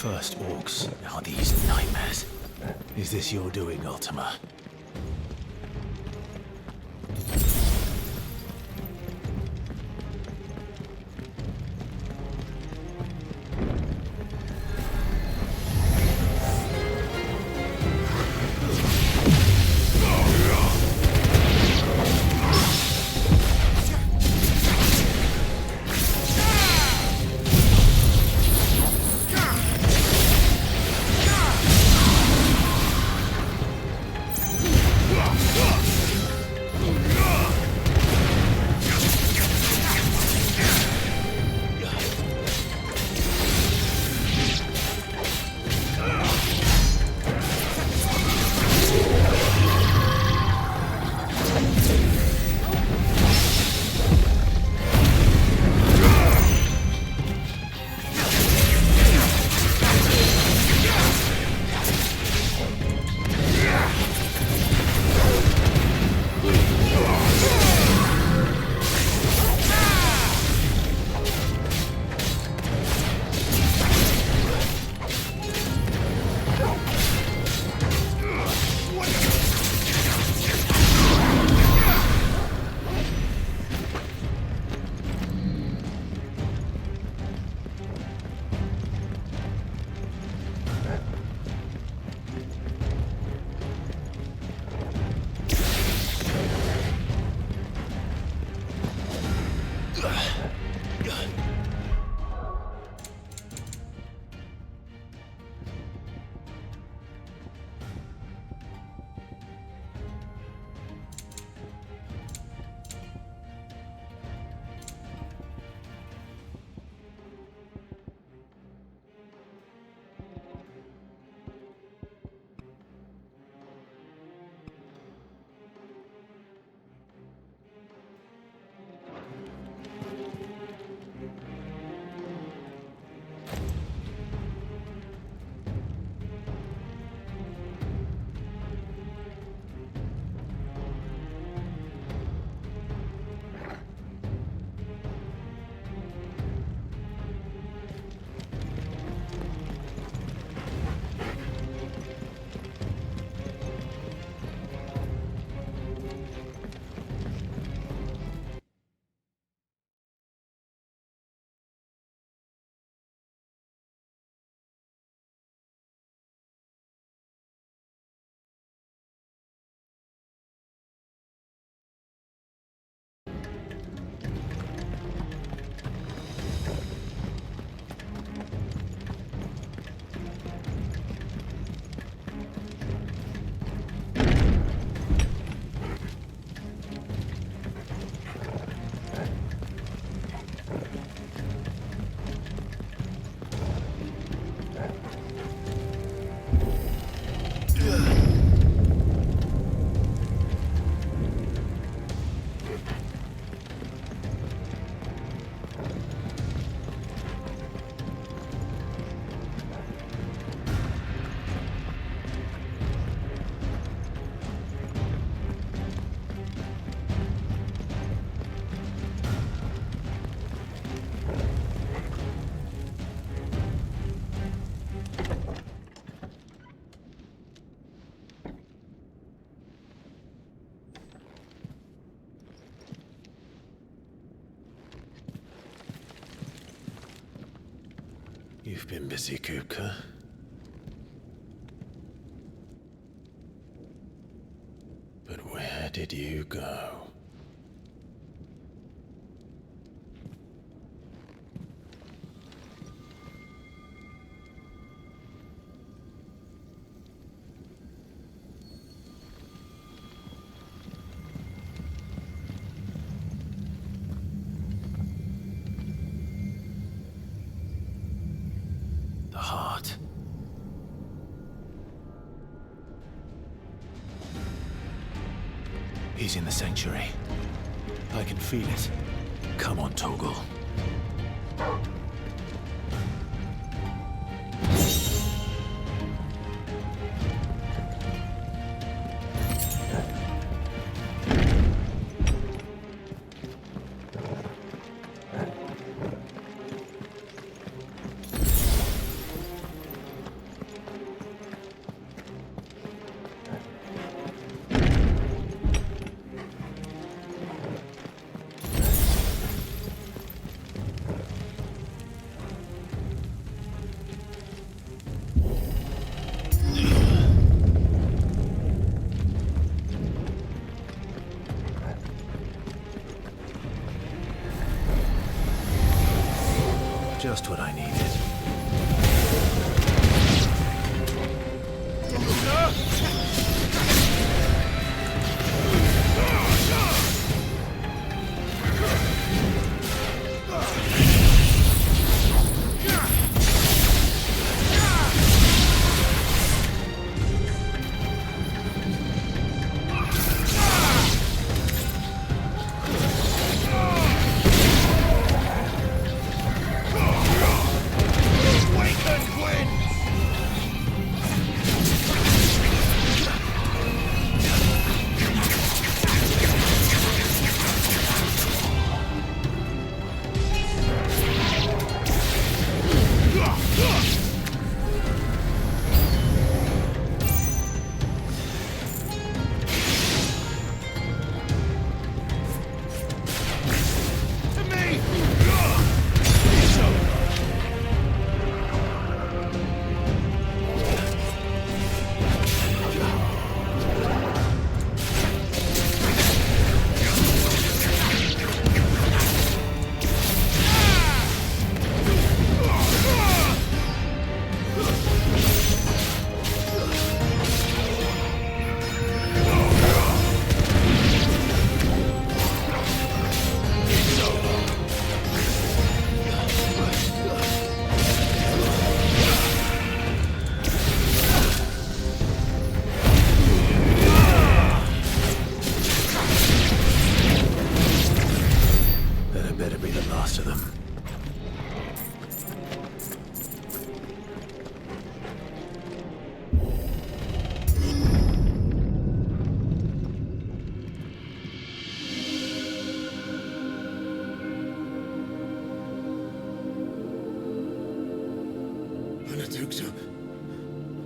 First orcs, now these nightmares. Is this your doing, Ultima? You've been busy, Kupka. But where did you go? The heart. He's in the sanctuary. I can feel it. Come on, Toggle. Just what I needed.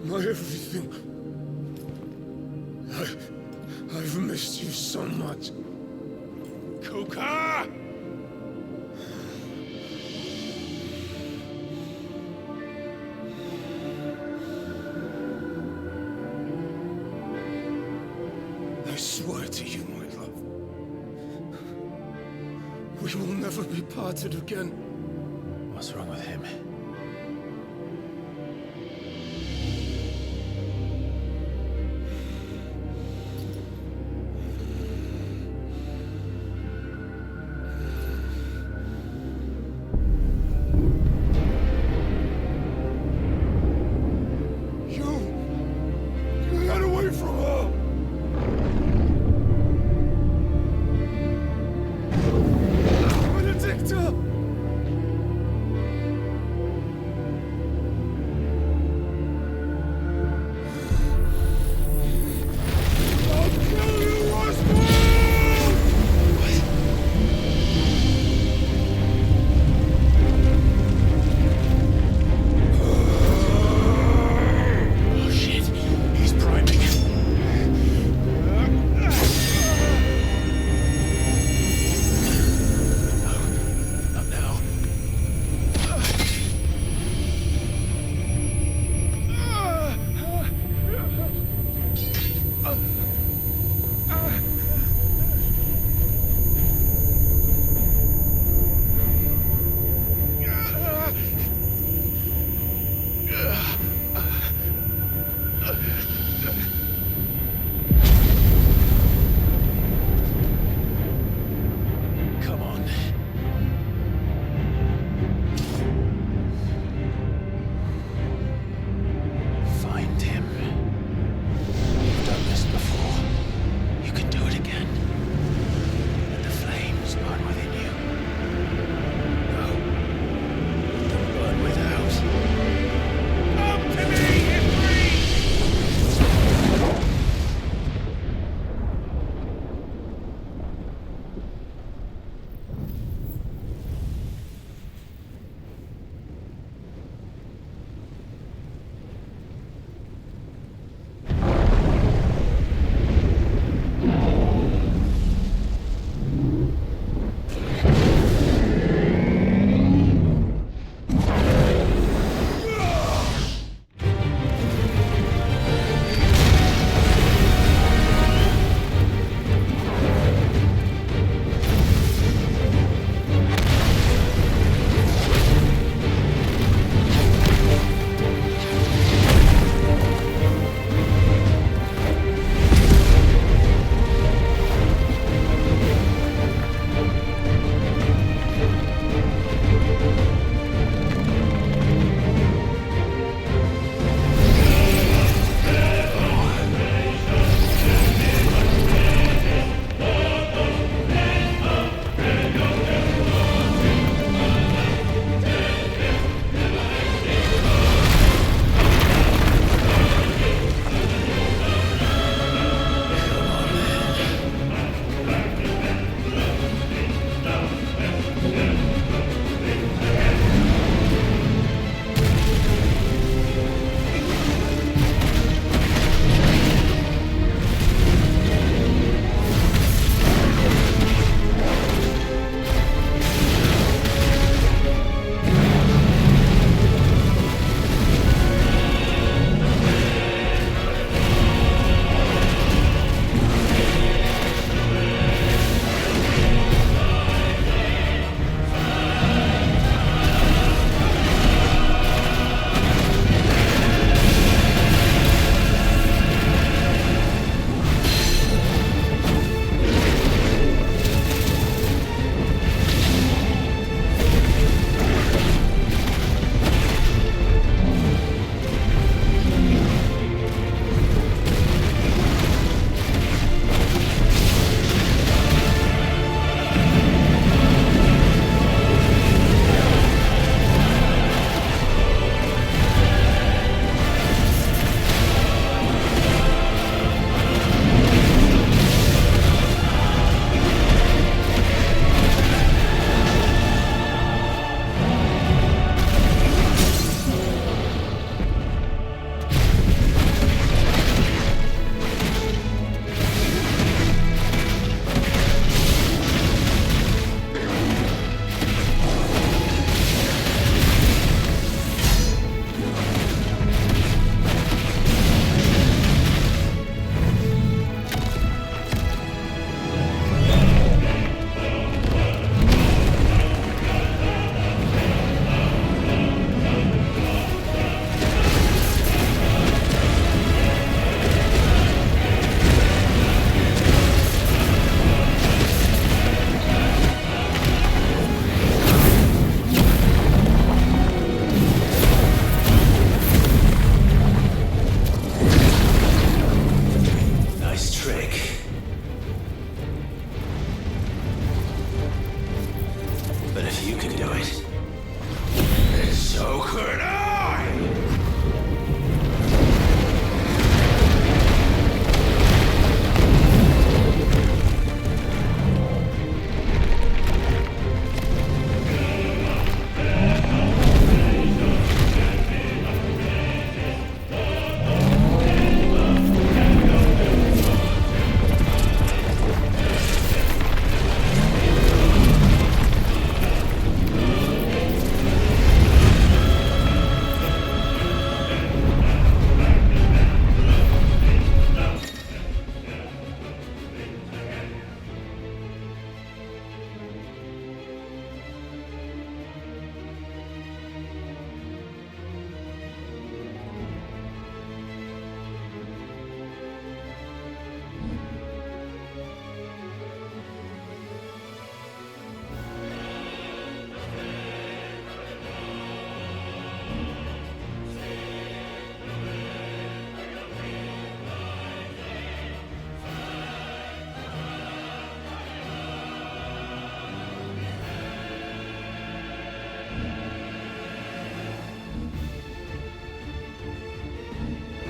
My everything. I've missed you so much. Kuka! I swear to you, my love, we will never be parted again. What's wrong with him?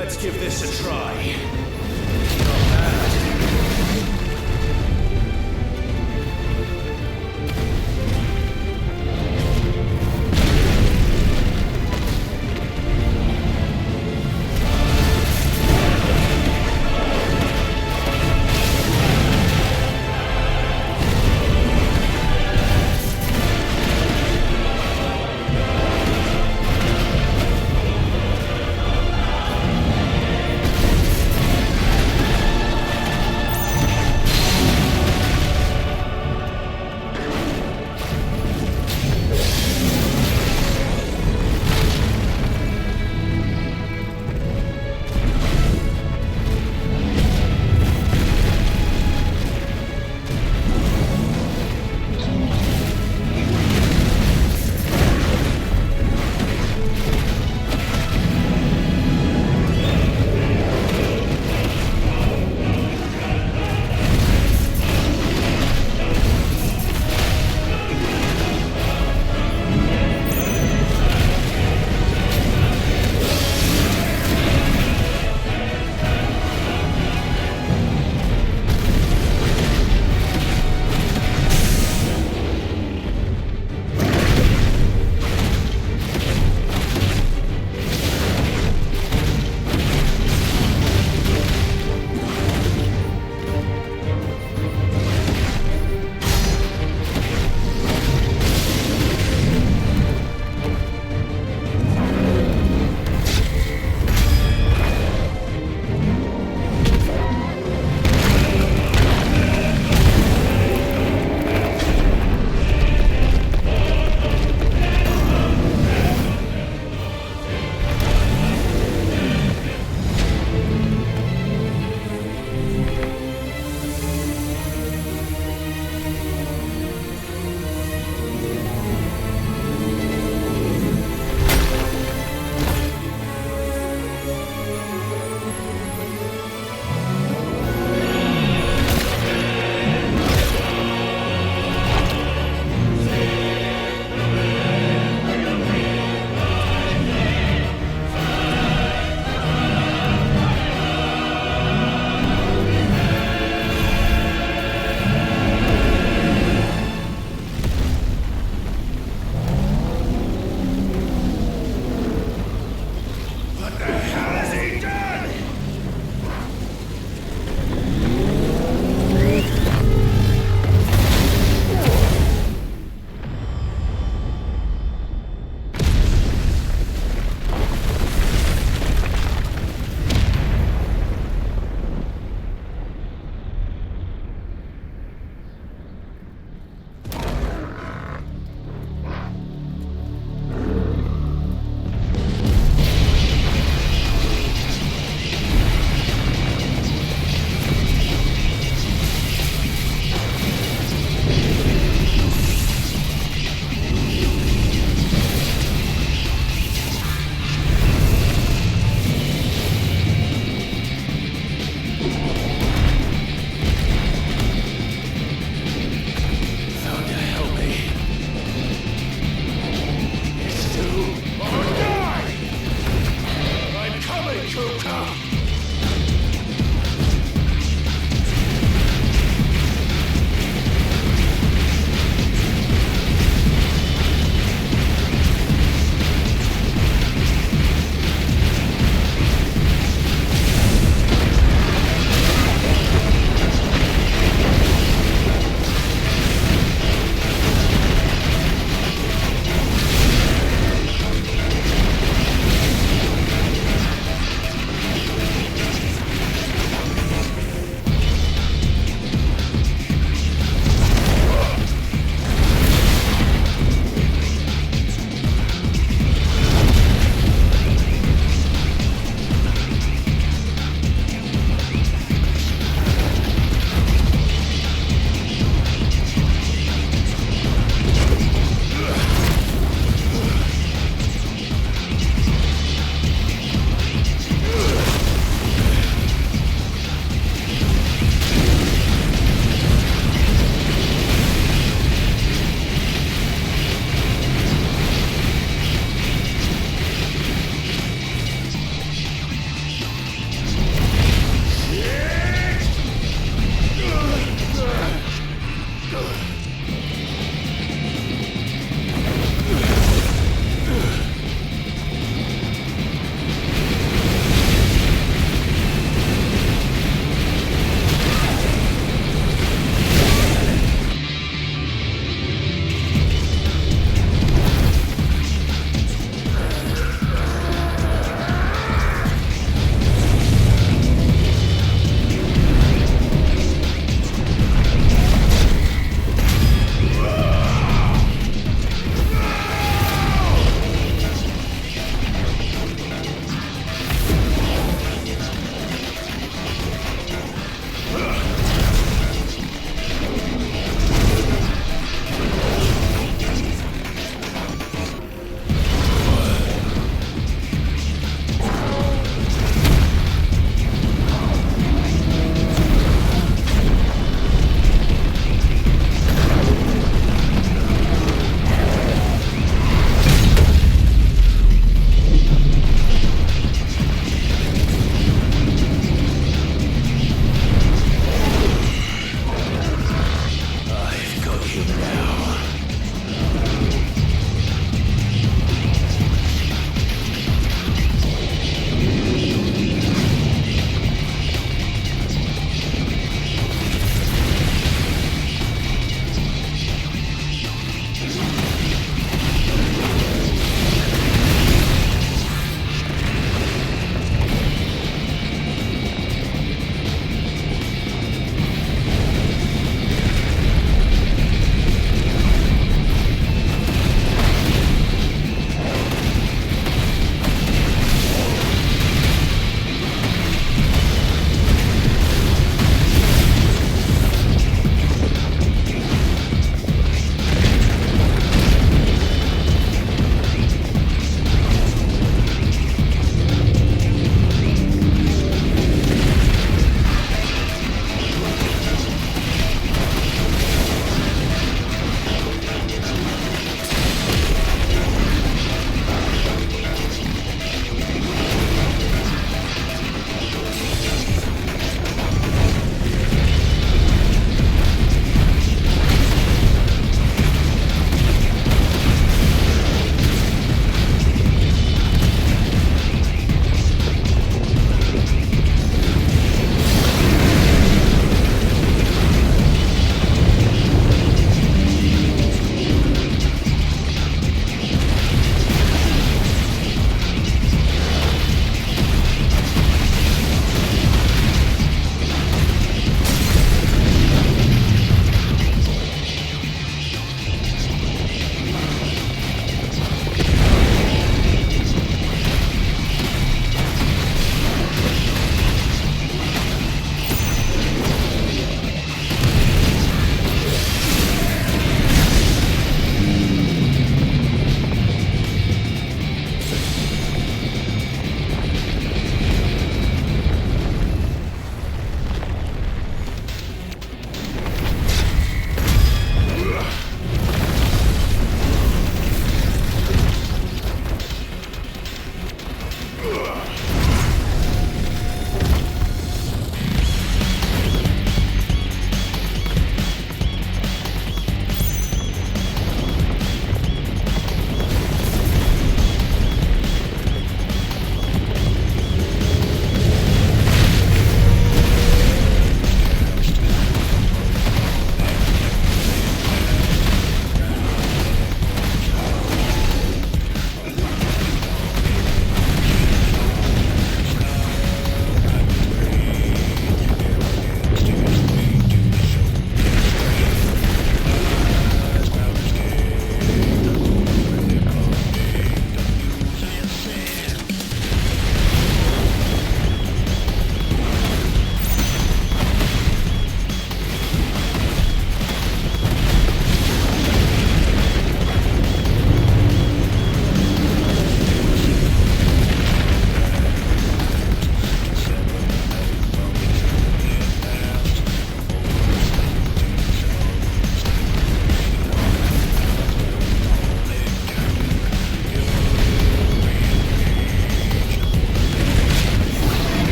Let's give this a try.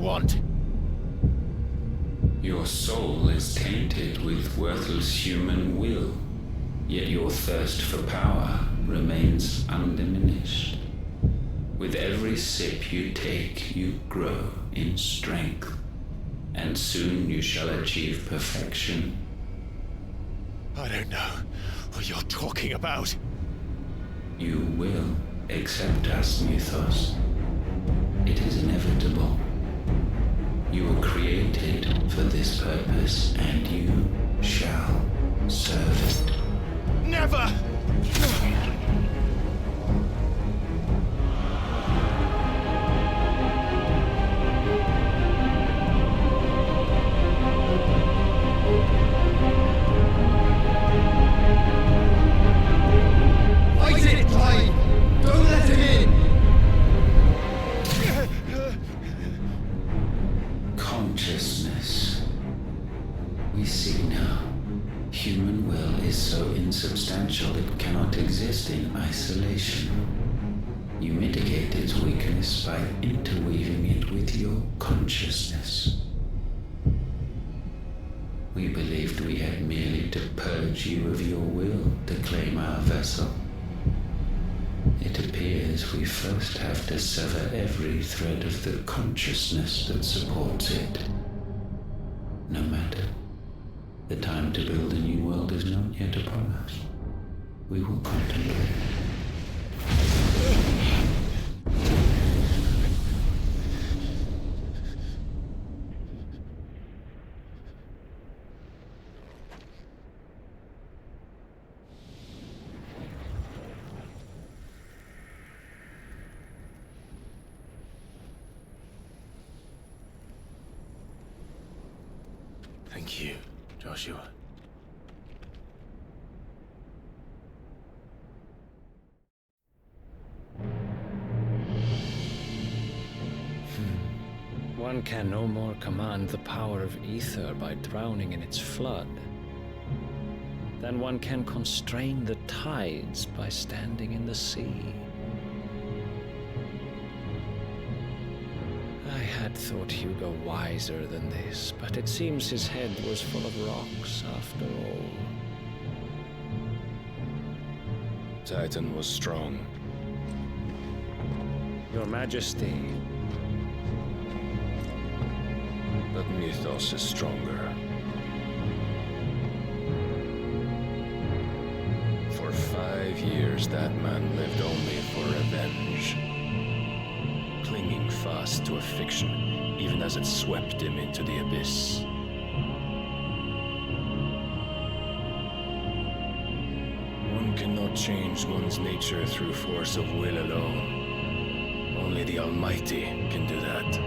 want? Your soul is tainted with worthless human will, yet your thirst for power remains undiminished. With every sip you take, you grow in strength, and soon you shall achieve perfection. I don't know what you're talking about. You will accept us, Mythos. It is inevitable. You were created for this purpose, and you shall serve it. Never! Fight it, Clyde! Don't let him in! Consciousness. We see now. Human will is so insubstantial it cannot exist in isolation. You mitigate its weakness by interweaving it with your consciousness. We believed we had merely to purge you of your will to claim our vessel. It appears we first have to sever every thread of the consciousness that supports it. No matter. The time to build a new world is not yet upon us. We will contemplate. Thank you, Joshua. One can no more command the power of ether by drowning in its flood than one can constrain the tides by standing in the sea. I had thought Hugo wiser than this, but it seems his head was full of rocks after all. Titan was strong. Your Majesty, But Mythos is stronger. For 5 years, that man lived only for revenge. Clinging fast to a fiction, even as it swept him into the abyss. One cannot change one's nature through force of will alone. Only the Almighty can do that.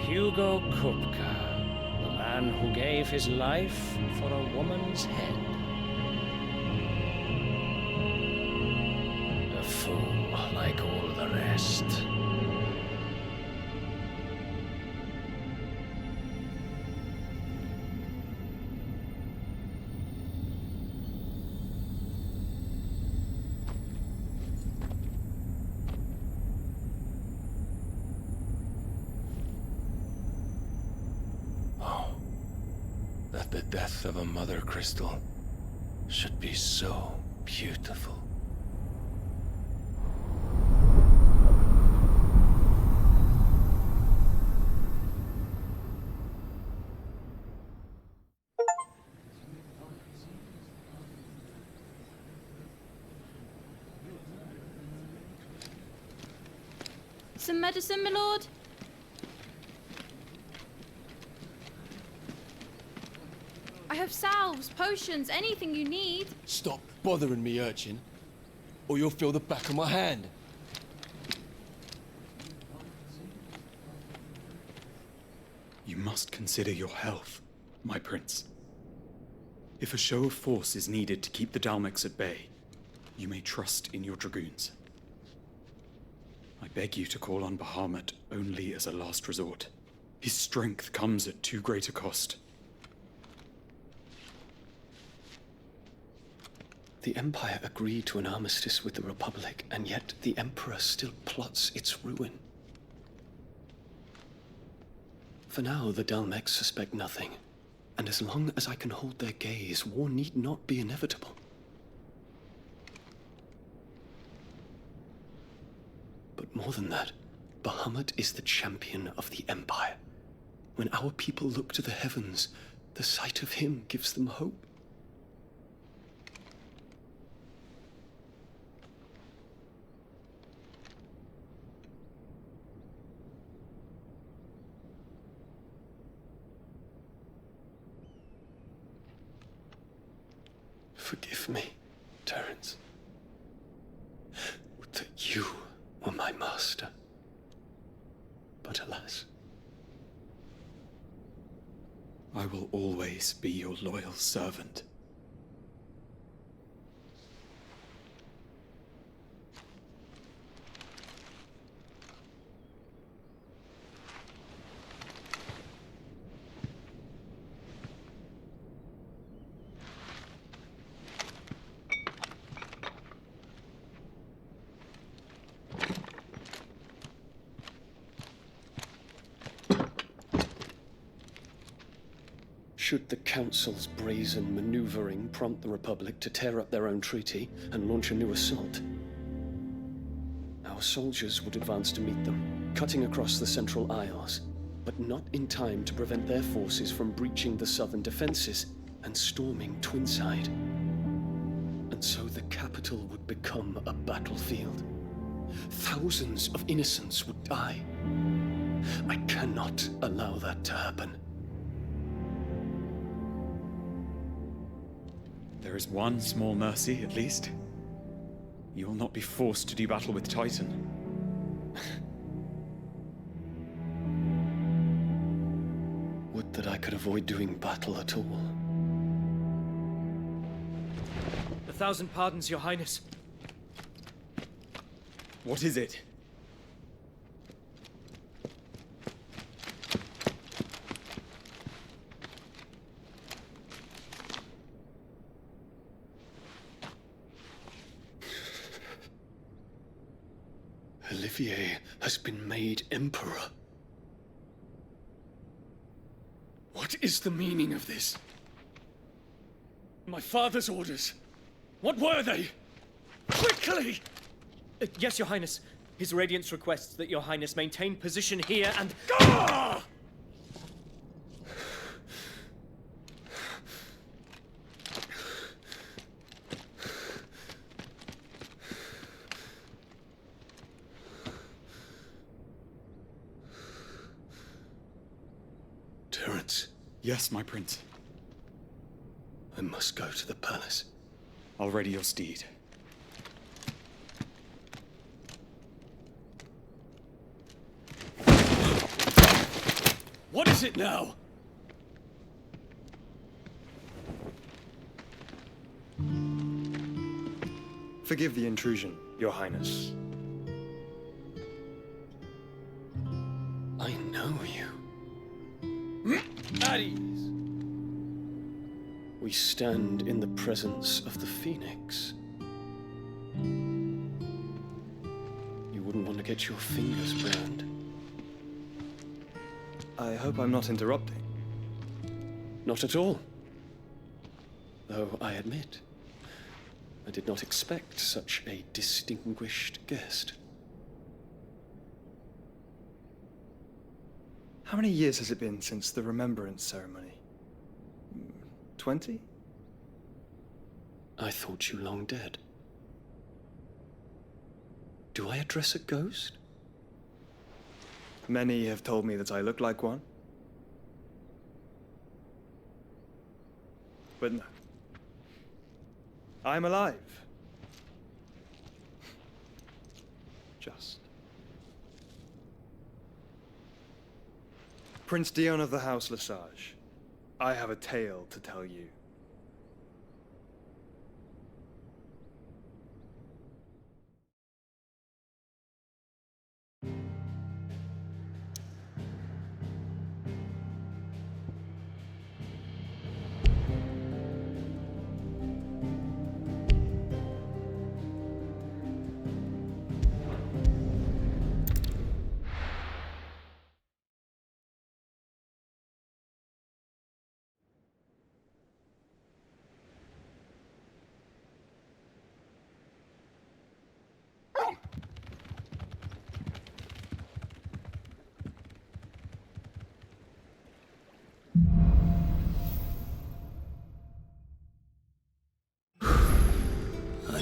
Hugo Kupka, the man who gave his life for a woman's head. A fool like all the rest. That the death of a mother crystal should be so beautiful. Some medicine, my lord? I have salves, potions, anything you need. Stop bothering me, urchin, or you'll feel the back of my hand. You must consider your health, my prince. If a show of force is needed to keep the Dalmex at bay, you may trust in your dragoons. I beg you to call on Bahamut only as a last resort. His strength comes at too great a cost. The Empire agreed to an armistice with the Republic, and yet the Emperor still plots its ruin. For now, the Dalmex suspect nothing, and as long as I can hold their gaze, war need not be inevitable. But more than that, Bahamut is the champion of the Empire. When our people look to the heavens, the sight of him gives them hope. Forgive me, Terence. Would that you were my master. But alas. I will always be your loyal servant. Should the Council's brazen maneuvering prompt the Republic to tear up their own treaty and launch a new assault, our soldiers would advance to meet them, cutting across the Central Isles, but not in time to prevent their forces from breaching the southern defenses and storming Twinside. And so the capital would become a battlefield. Thousands of innocents would die. I cannot allow that to happen. There is one small mercy, at least. You will not be forced to do battle with Titan. Would that I could avoid doing battle at all. 1,000 pardons, Your Highness. What is it? Olivier has been made Emperor. What is the meaning of this? My father's orders. What were they? Quickly! Yes, Your Highness. His Radiance requests that Your Highness maintain position here and... Ah! Terence. Yes, my prince. I must go to the palace. I'll ready your steed. What is it now? Forgive the intrusion, Your Highness. I know you. At ease. We stand in the presence of the Phoenix. You wouldn't want to get your fingers burned. I hope I'm not interrupting. Not at all. Though I admit, I did not expect such a distinguished guest. How many years has it been since the Remembrance ceremony? 20? I thought you long dead. Do I address a ghost? Many have told me that I look like one. But no. I'm alive. Just. Prince Dion of the House Lesage, I have a tale to tell you.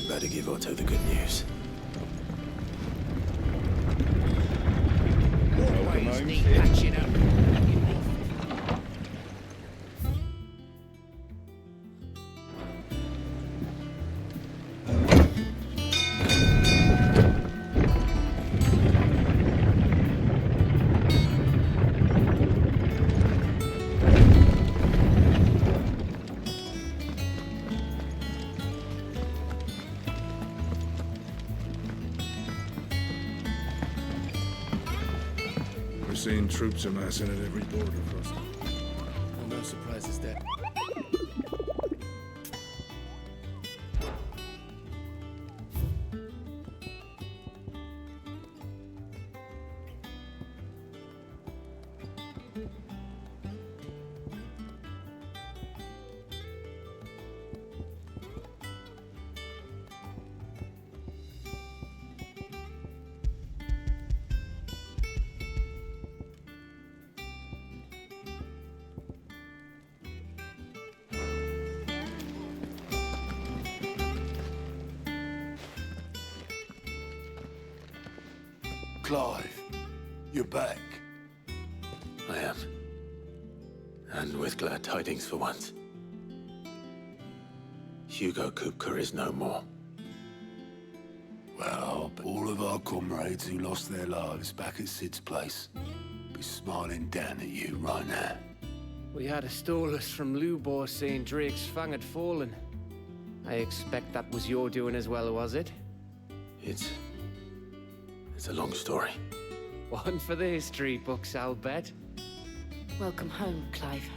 Better give Otto the good news. Always need patching up. We're seeing troops amassing at every border crossing. No surprises there. Clive, you're back. I am. And with glad tidings for once. Hugo Kupka is no more. Well, all of our comrades who lost their lives back at Sid's place be smiling down at you right now. We had a stolus from Lubor saying Drake's fang had fallen. I expect that was your doing as well, was it? It's a long story. One for the history books, I'll bet. Welcome home, Clive.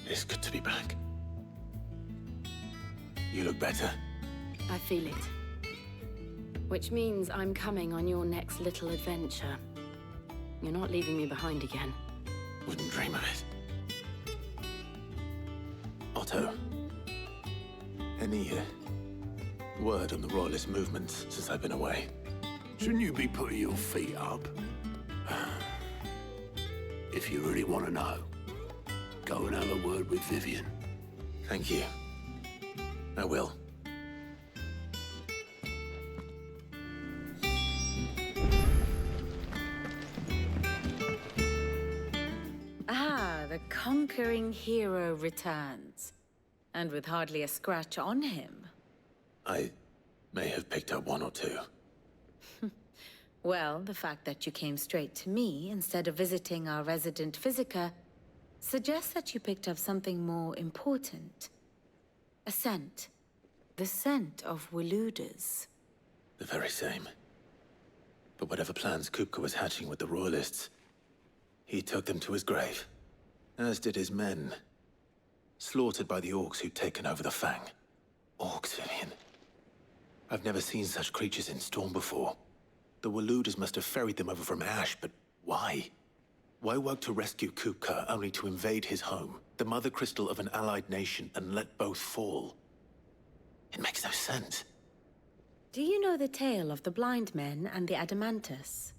It's good to be back. You look better. I feel it. Which means I'm coming on your next little adventure. You're not leaving me behind again. Wouldn't dream of it. Otto, any word on the Royalist movements since I've been away? Shouldn't you be putting your feet up? If you really want to know, go and have a word with Vivian. Thank you. I will. Ah, the conquering hero returns. And with hardly a scratch on him. I may have picked up one or two. Well, the fact that you came straight to me instead of visiting our resident physiker suggests that you picked up something more important. A scent. The scent of Waludas. The very same. But whatever plans Kupka was hatching with the Royalists, he took them to his grave. As did his men. Slaughtered by the orcs who'd taken over the Fang. Orcs, Vivian. I've never seen such creatures in Storm before. The Waludas must have ferried them over from Ash, but why? Why work to rescue Kupka only to invade his home, the mother crystal of an allied nation, and let both fall? It makes no sense. Do you know the tale of the blind men and the Adamantus?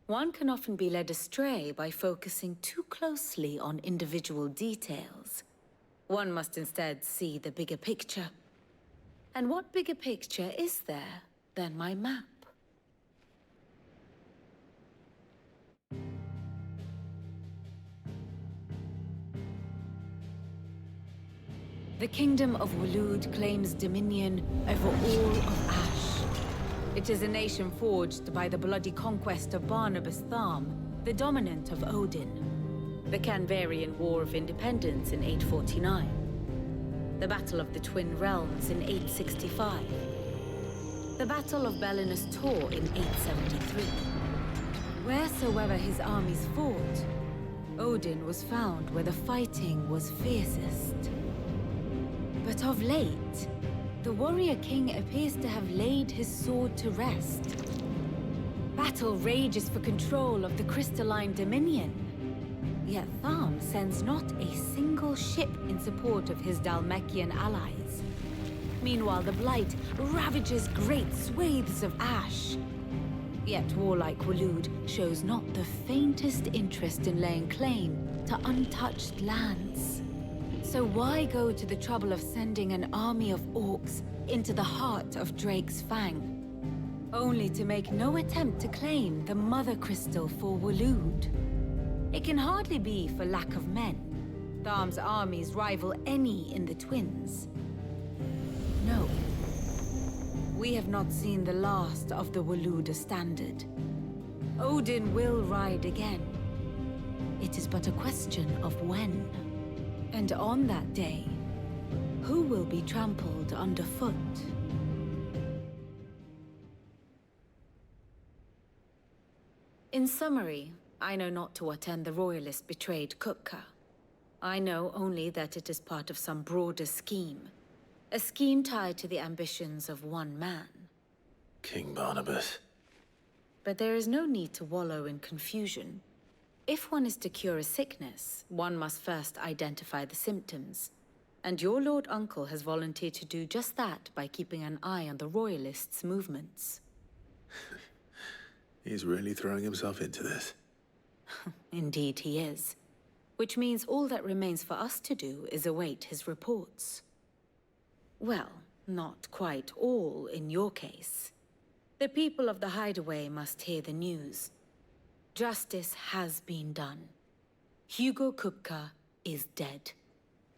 One can often be led astray by focusing too closely on individual details. One must instead see the bigger picture. And what bigger picture is there than my map? The Kingdom of Waloed claims dominion over all of Ash. It is a nation forged by the bloody conquest of Barnabas Tharm, the dominant of Odin. The Canvarian War of Independence in 849. The Battle of the Twin Realms in 865. The Battle of Belinus Tor in 873. Wheresoever his armies fought, Odin was found where the fighting was fiercest. But of late, the warrior king appears to have laid his sword to rest. Battle rages for control of the crystalline dominion. Yet Tharm sends not a single ship in support of his Dhalmekian allies. Meanwhile, the Blight ravages great swathes of Ash. Yet warlike Waloed shows not the faintest interest in laying claim to untouched lands. So why go to the trouble of sending an army of orcs into the heart of Drake's Fang? Only to make no attempt to claim the Mother Crystal for Waloed. It can hardly be for lack of men. Tharm's armies rival any in the Twins. No. We have not seen the last of the Waloed Standard. Odin will ride again. It is but a question of when. And on that day, who will be trampled underfoot? In summary, I know not to what end the Royalist betrayed Kupka. I know only that it is part of some broader scheme. A scheme tied to the ambitions of one man. King Barnabas. But there is no need to wallow in confusion. If one is to cure a sickness, one must first identify the symptoms. And your Lord Uncle has volunteered to do just that by keeping an eye on the Royalists' movements. He's really throwing himself into this. Indeed he is. Which means all that remains for us to do is await his reports. Well, not quite all in your case. The people of the Hideaway must hear the news. Justice has been done. Hugo Kupka is dead.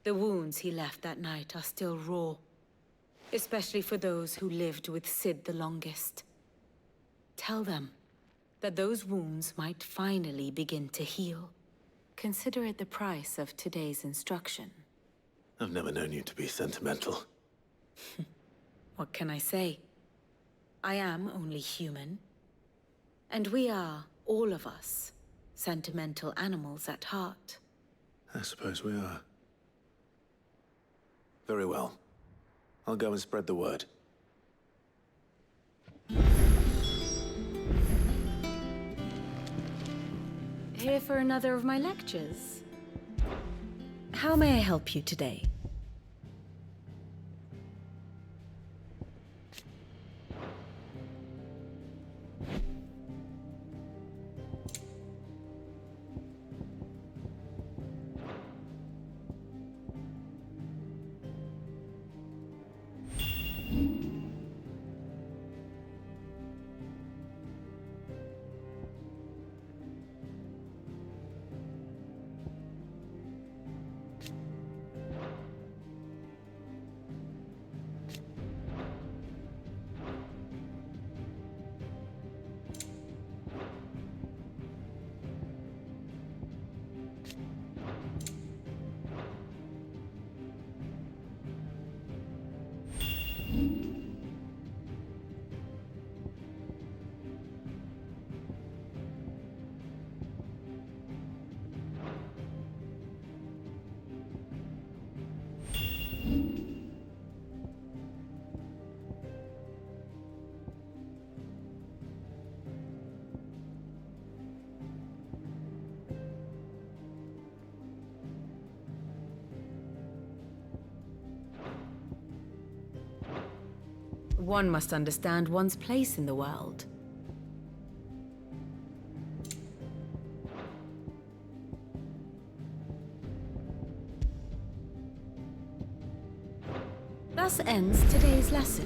The wounds he left that night are still raw. Especially for those who lived with Sid the longest. Tell them that those wounds might finally begin to heal. Consider it the price of today's instruction. I've never known you to be sentimental. What can I say? I am only human. And we are, all of us, sentimental animals at heart. I suppose we are. Very well. I'll go and spread the word. Here for another of my lectures. How may I help you today? One must understand one's place in the world. Thus ends today's lesson.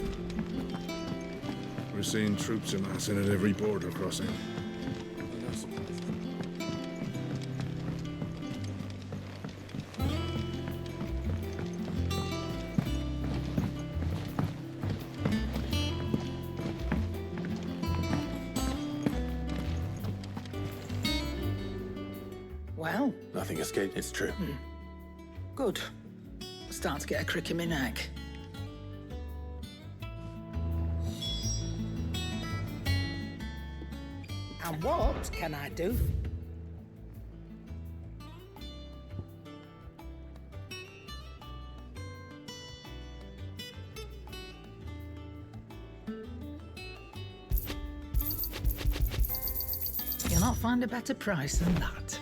We're seeing troops amassing at every border crossing. Well? Nothing escaped, it's true. Good. Starting to get a crick in my neck. And what can I do? You'll not find a better price than that.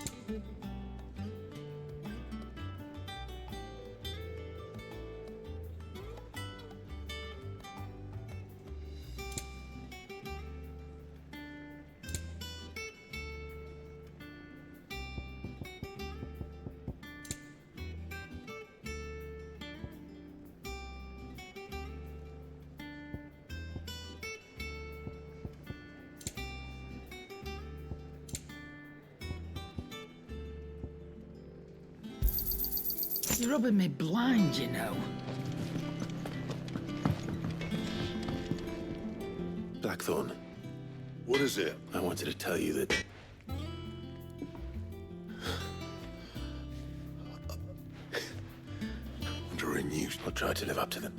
It's rubbing me blind, you know. Blackthorn. What is it? I wanted to tell you that... Under a new... I'll try to live up to them.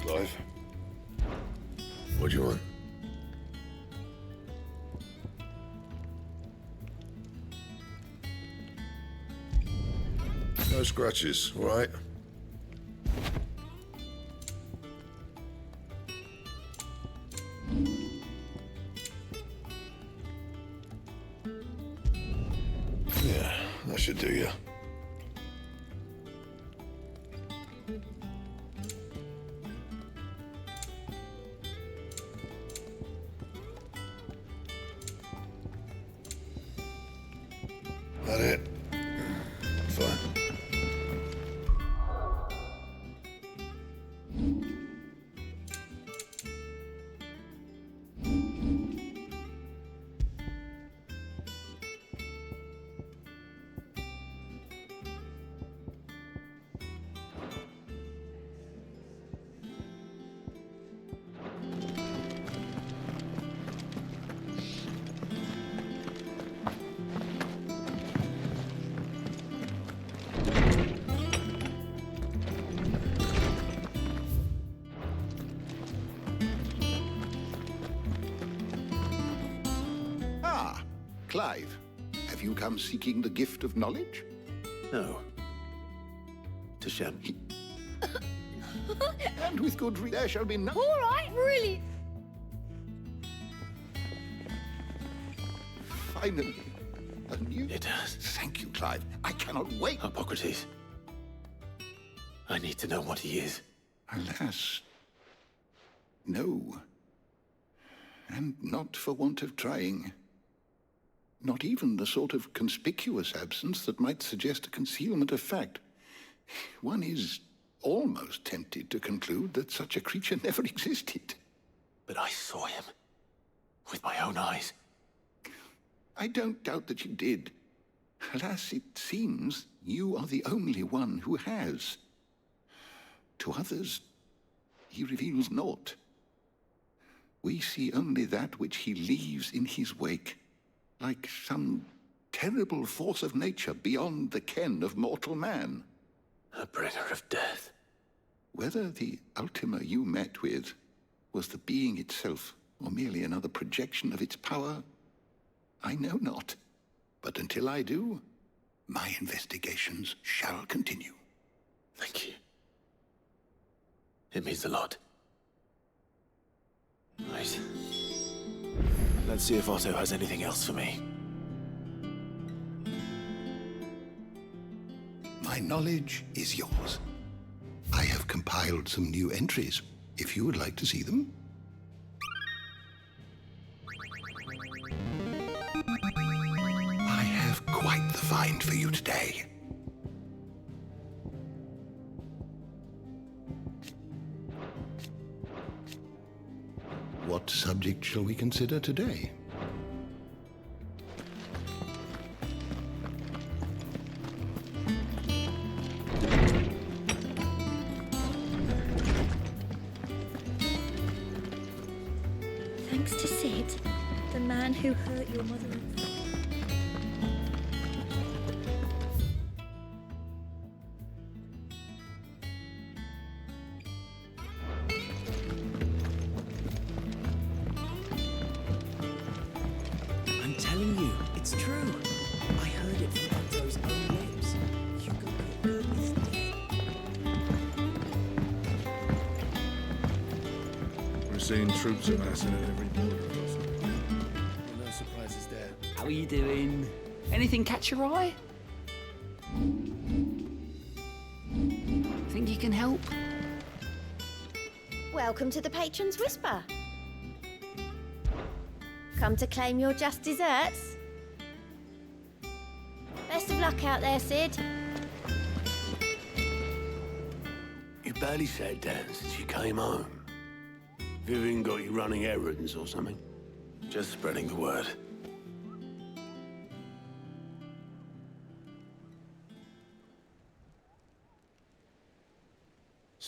Clive? What do you want? No scratches, all right? Yeah, that should do you. That it? Fine. Clive, have you come seeking the gift of knowledge? No. To Shem. And with good reason, there shall be no... All right, really? Finally, a new... It does. Thank you, Clive. I cannot wait. Hippocrates. I need to know what he is. Alas, no. And not for want of trying. Not even the sort of conspicuous absence that might suggest a concealment of fact. One is almost tempted to conclude that such a creature never existed. But I saw him. With my own eyes. I don't doubt that you did. Alas, it seems you are the only one who has. To others, he reveals naught. We see only that which he leaves in his wake. Like some terrible force of nature beyond the ken of mortal man. A bringer of death. Whether the Ultima you met with was the being itself, or merely another projection of its power, I know not. But until I do, my investigations shall continue. Thank you. It means a lot. Right. Let's see if Otto has anything else for me. My knowledge is yours. I have compiled some new entries, if you would like to see them. I have quite the find for you today. What subject shall we consider today? Thanks to Sid, the man who hurt your mother and father. I'm telling you, it's true. I heard it from Otto's own lips. Hugo Cook is dead. We're seeing troops amassing at every border crossing. No surprises there. How are you doing? Anything catch your eye? Think you can help? Welcome to the Patron's Whisper. Come to claim your just desserts? Best of luck out there, Sid. You barely sat down since you came home. Vivian got you running errands or something? Just spreading the word.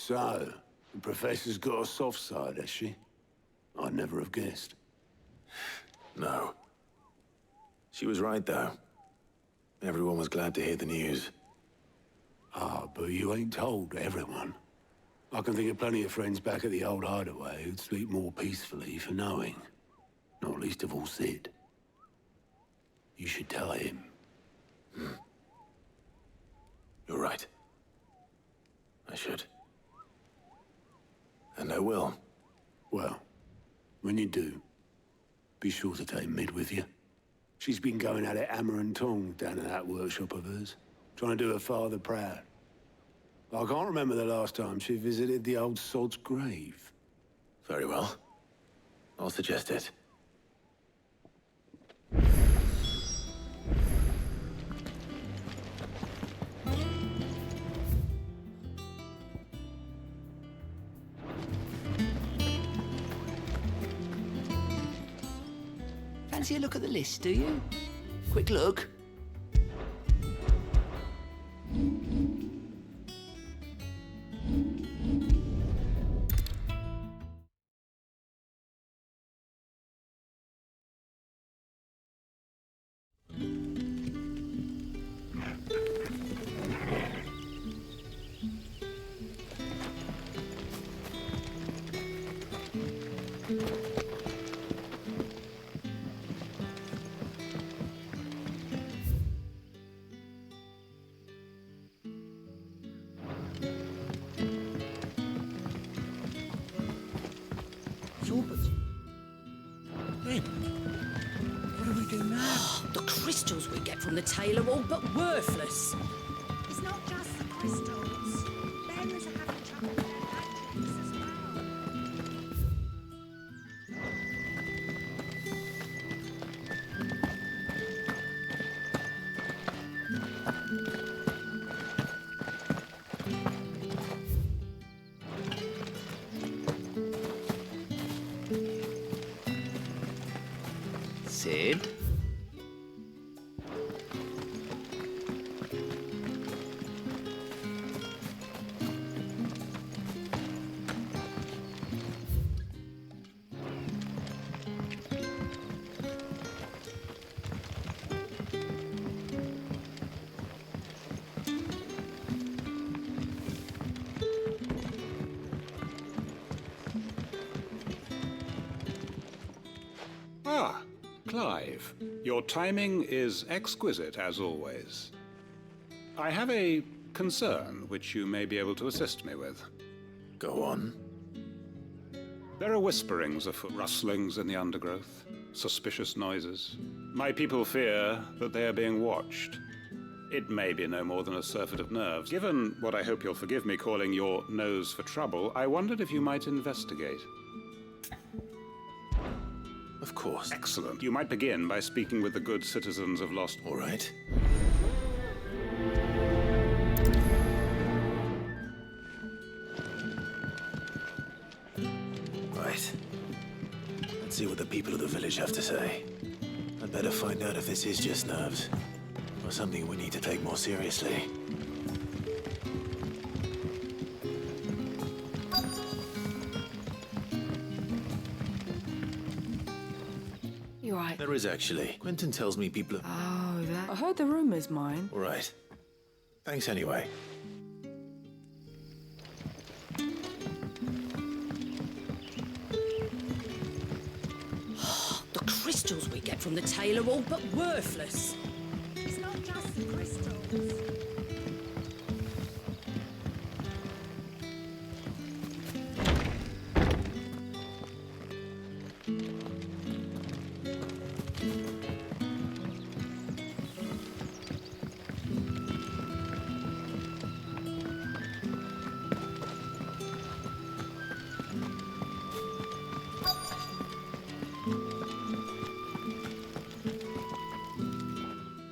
So, the Professor's got a soft side, has she? I'd never have guessed. No. She was right, though. Everyone was glad to hear the news. Ah, but you ain't told everyone. I can think of plenty of friends back at the old hideaway who'd sleep more peacefully for knowing. Not least of all Sid. You should tell him. You're right. I should. And I will. Well, when you do, be sure to take Mid with you. She's been going at it hammer and tong down at that workshop of hers, trying to do her father proud. I can't remember the last time she visited the old sod's grave. Very well. I'll suggest it. Fancy a look at the list, do you? Quick look. The crystals we get from the tail are all but worthless. It's not just the crystals. Bearers are having trouble with their magics as well. Sid? Ah, Clive. Your timing is exquisite, as always. I have a concern which you may be able to assist me with. Go on. There are whisperings afoot, rustlings in the undergrowth, suspicious noises. My people fear that they are being watched. It may be no more than a surfeit of nerves. Given what I hope you'll forgive me calling your nose for trouble, I wondered if you might investigate. Of course. Excellent. You might begin by speaking with the good citizens of Lost. All right. Right. Let's see what the people of the village have to say. I'd better find out if this is just nerves, or something we need to take more seriously. You're right. There is actually. Quentin tells me people are... Oh, that... I heard the rumours, mine. All right. Thanks anyway. The crystals we get from the tail are all but worthless. It's not just the crystals.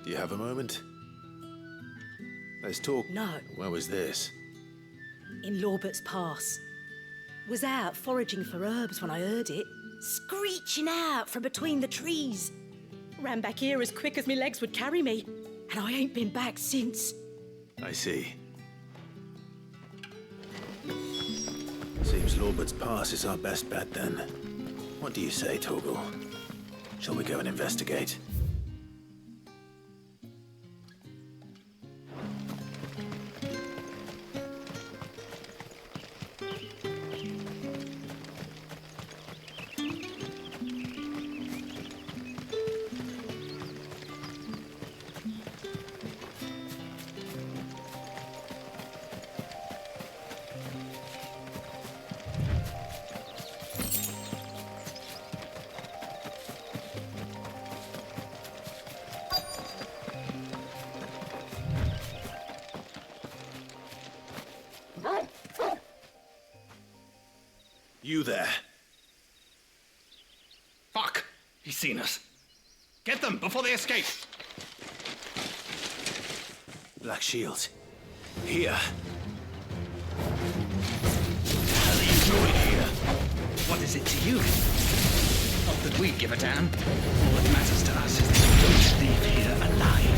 Do you have a moment? Let's talk. No. Where was this? In Lorbert's Pass. Was out foraging for herbs when I heard it, screeching out from between the trees. Ran back here as quick as my legs would carry me, and I ain't been back since. I see. Seems Lorbert's Pass is our best bet then. What do you say, Torgal? Shall we go and investigate? You there. Fuck! He's seen us. Get them before they escape! Black Shields. Here. What are you doing here? What is it to you? Not that we give a damn. All that matters to us is that you don't leave here alive.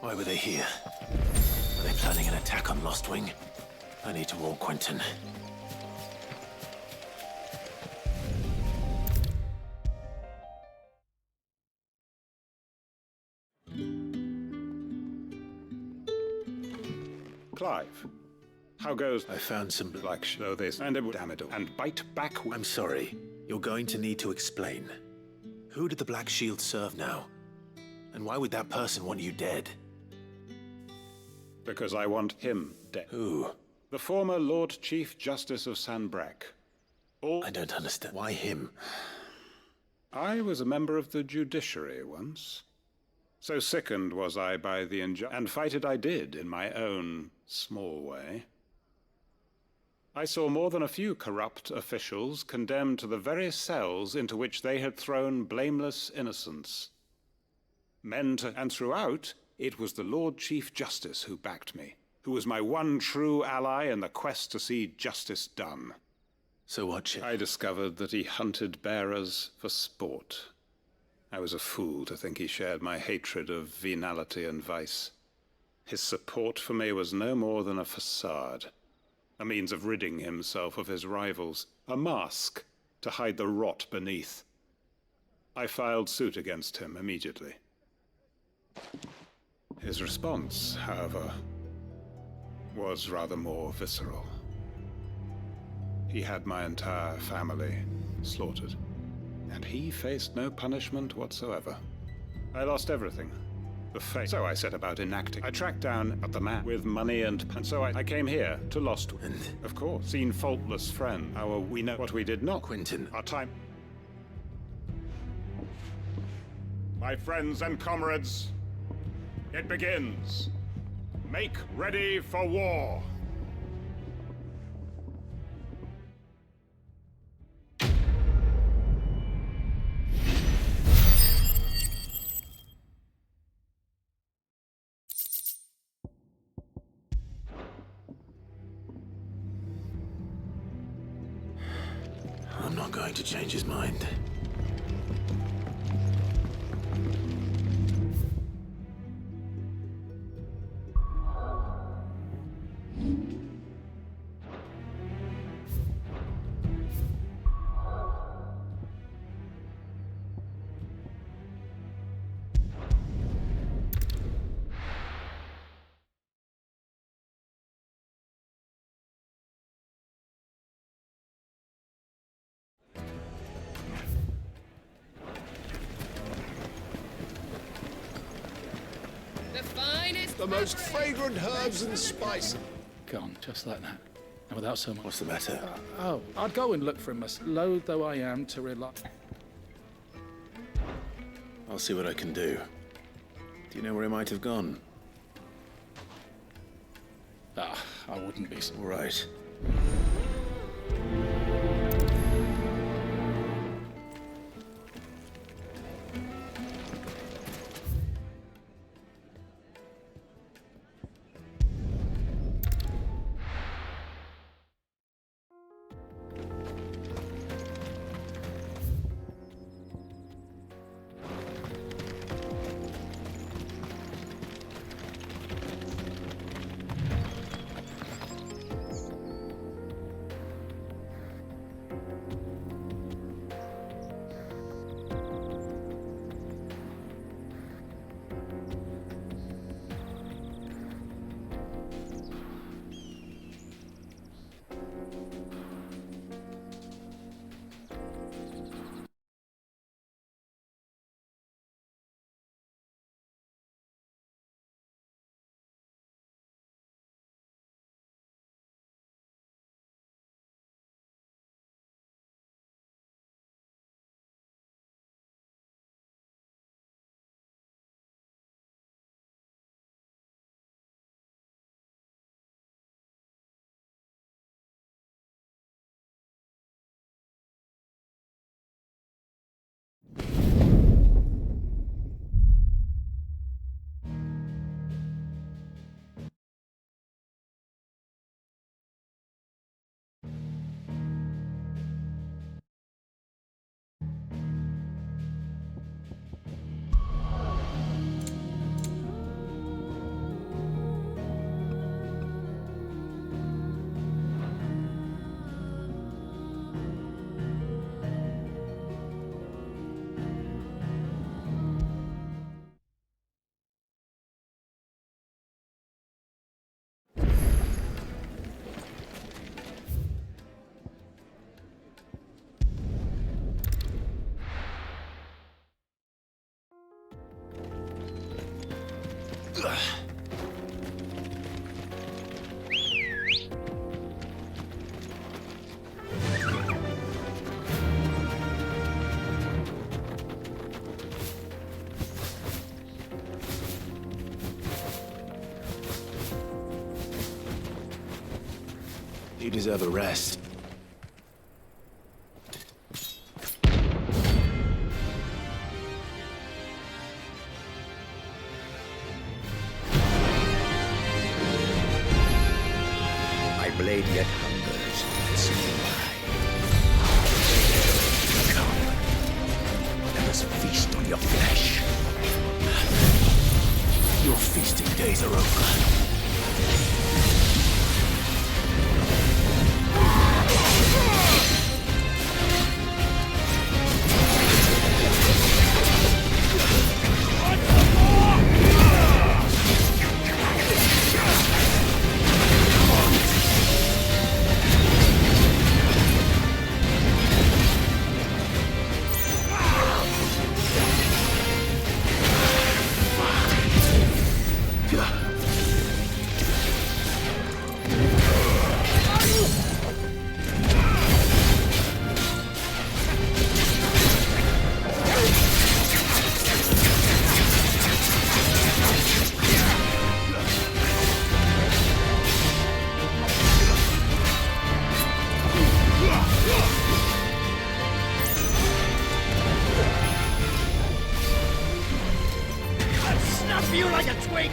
Why were they here? Are they planning an attack on Lostwing? I need to warn Quentin. Clive, how goes? I found some black show this and damn it and bite back. I'm sorry. You're going to need to explain. Who did the Black Shield serve now? And why would that person want you dead? Because I want him dead. Who? The former Lord Chief Justice of Sanbreque. I don't understand. Why him? I was a member of the judiciary once. So sickened was I by the and fight it I did in my own small way. I saw more than a few corrupt officials condemned to the very cells into which they had thrown blameless innocents. And throughout, it was the Lord Chief Justice who backed me, who was my one true ally in the quest to see justice done. So what? I discovered that he hunted bearers for sport. I was a fool to think he shared my hatred of venality and vice. His support for me was no more than a facade, a means of ridding himself of his rivals, a mask to hide the rot beneath. I filed suit against him immediately. His response, however, was rather more visceral. He had my entire family slaughtered, and he faced no punishment whatsoever. I lost everything. The fate. So I set about enacting. I tracked down the man with money and so I came here to Lost. And of course, seen faultless friend. We know what we did not. Quentin. Our time. My friends and comrades, it begins. Make ready for war. I'm not going to change his mind. The finest. The most fragrant herbs and spices. Gone, just like that. And without so much. What's the matter? I'd go and look for him, as loath though I am to rely. I'll see what I can do. Do you know where he might have gone? I wouldn't be. All right. You deserve a rest. My blade yet hungers, so do I. Come, let us feast on your flesh. Your feasting days are over. You like a twig!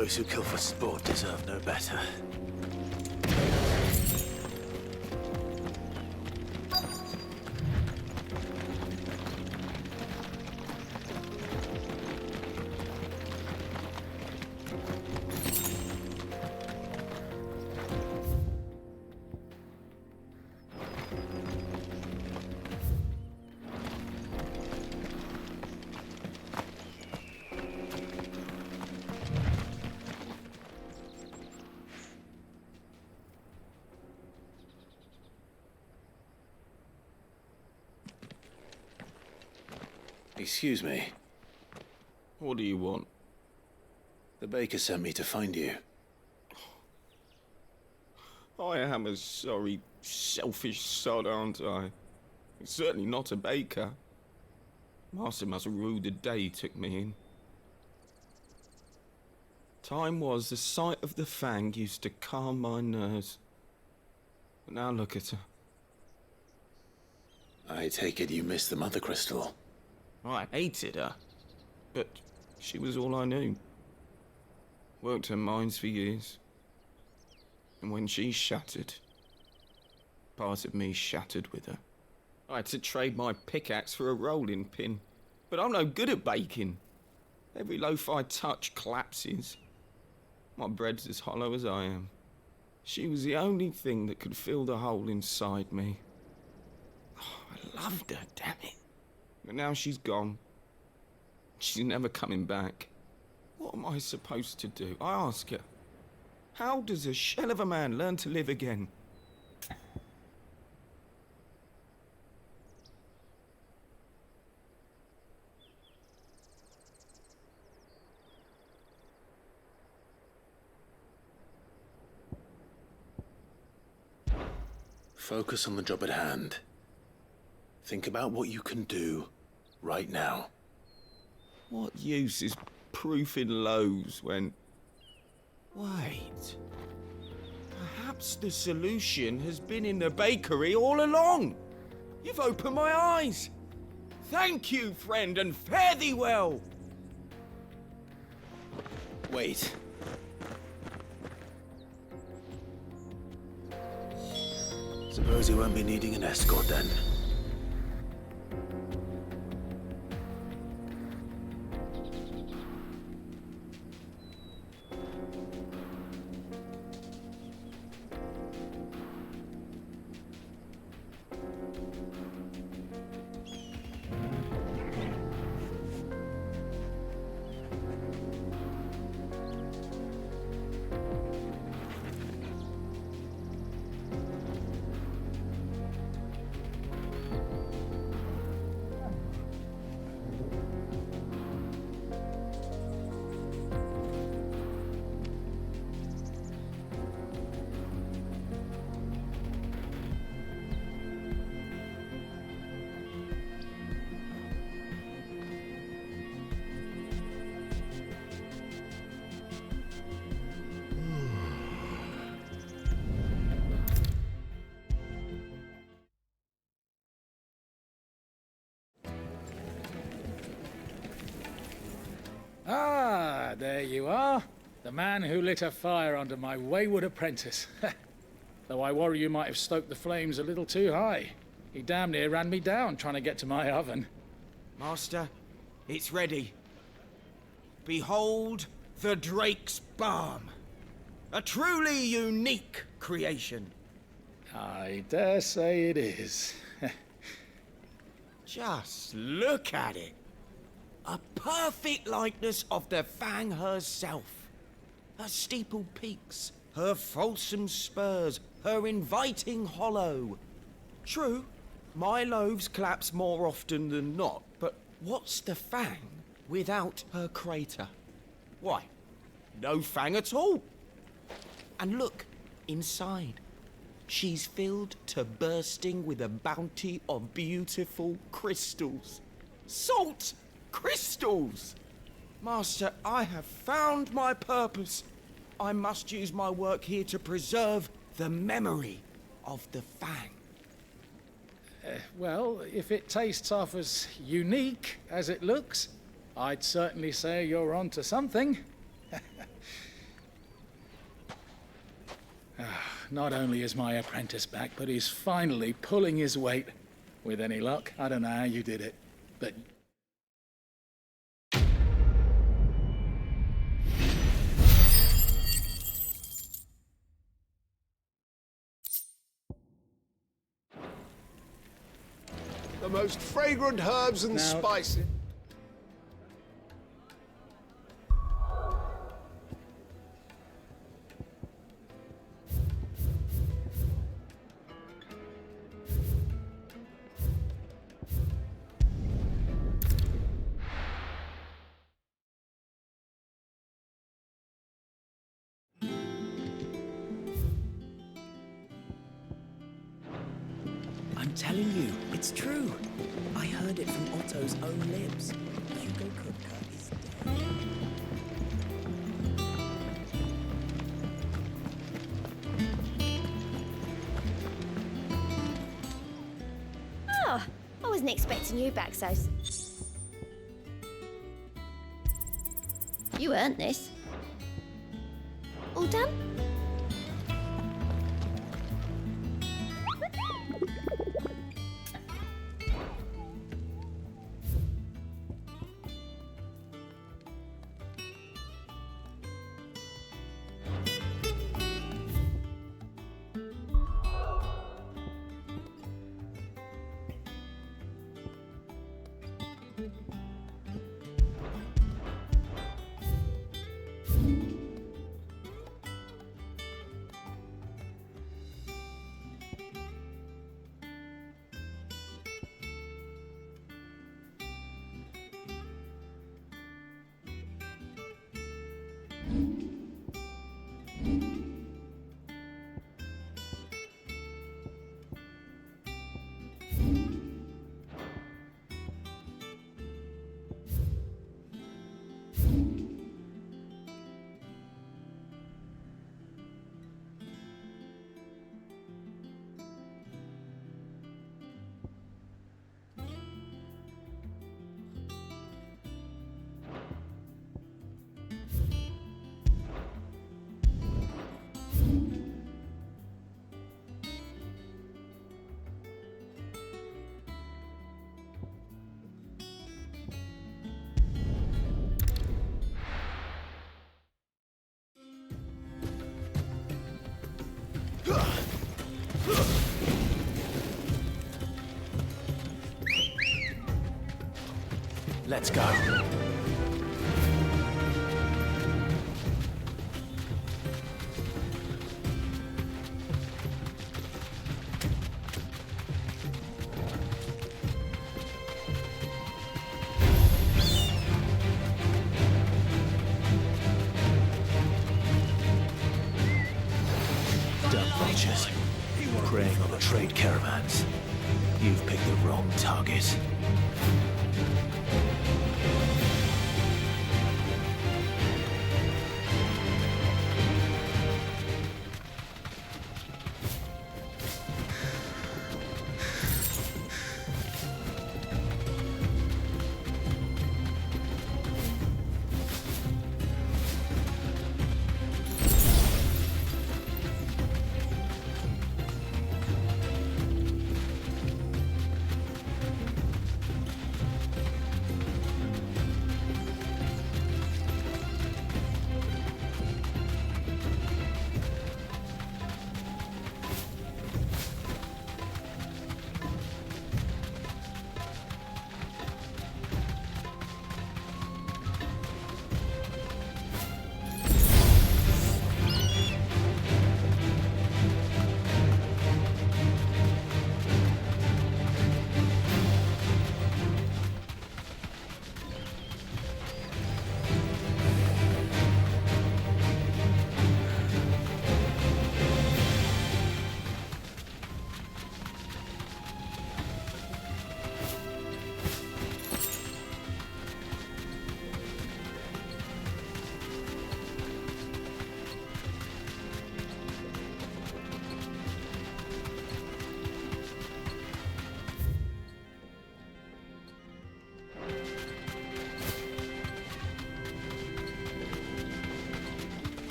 Those who kill for sport deserve no better. Excuse me. What do you want? The baker sent me to find you. I am a sorry, selfish sod, aren't I? Certainly not a baker. Master must rue the day he took me in. Time was the sight of the Fang used to calm my nerves. But now look at her. I take it you missed the Mother Crystal. I hated her, but she was all I knew. Worked her mines for years. And when she shattered, part of me shattered with her. I had to trade my pickaxe for a rolling pin, but I'm no good at baking. Every loaf I touch collapses. My bread's as hollow as I am. She was the only thing that could fill the hole inside me. Oh, I loved her, damn it. But now she's gone. She's never coming back. What am I supposed to do? I ask her. How does a shell of a man learn to live again? Focus on the job at hand. Think about what you can do right now. What use is proofing loaves when... Wait. Perhaps the solution has been in the bakery all along. You've opened my eyes. Thank you, friend, and fare thee well. Wait. Suppose you won't be needing an escort then. Ah, there you are. The man who lit a fire under my wayward apprentice. Though I worry you might have stoked the flames a little too high. He damn near ran me down trying to get to my oven. Master, it's ready. Behold the Drake's Balm. A truly unique creation. I dare say it is. Just look at it. A perfect likeness of the Fang herself. Her steeple peaks, her fulsome spurs, her inviting hollow. True, my loaves collapse more often than not, but what's the Fang without her crater? Why, no Fang at all. And look, inside. She's filled to bursting with a bounty of beautiful crystals. Salt crystals! Master, I have found my purpose. I must use my work here to preserve the memory of the Fang. Well, if it tastes half as unique as it looks, I'd certainly say you're onto something. not only is my apprentice back, but he's finally pulling his weight. With any luck, I don't know how you did it, but... The most fragrant herbs and spices. I'm telling you, it's true. I heard it from Otto's own lips. Hugo Kupka is dead. Oh, I wasn't expecting you back so... You earned this. All done? Let's go. Dumb vultures, preying on the trade caravans. You've picked the wrong target.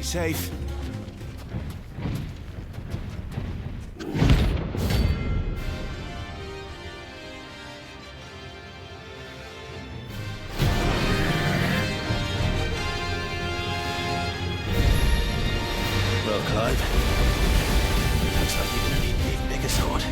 safe. Well, Clive, looks like you're gonna need an even bigger sword.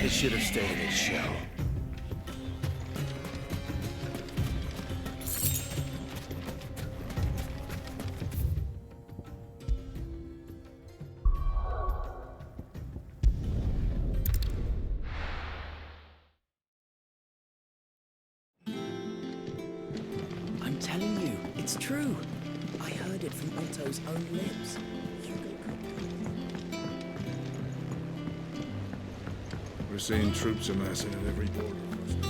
It should have stayed in its shell. I'm telling you, it's true. I heard it from Otto's own lips. We're seeing troops amassing at every border crossing.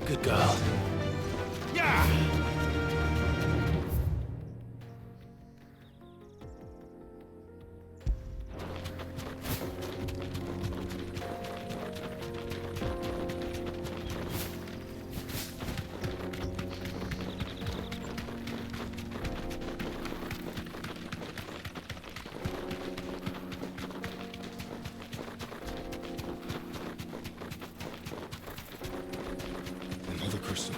Good girl. Yeah! Another crystal.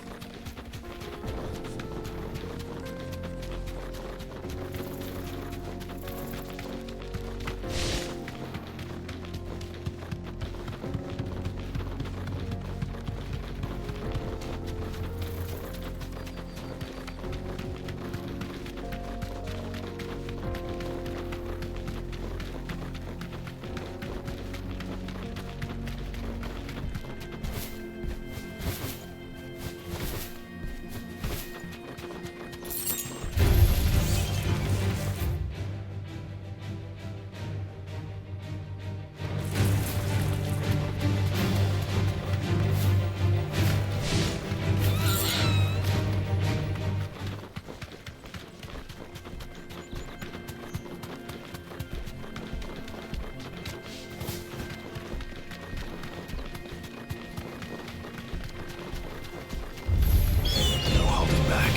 No holding back.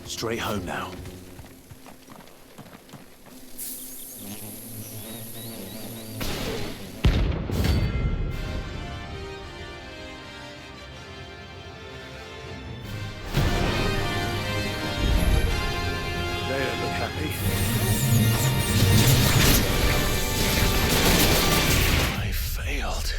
Straight home now. They don't look happy. I failed.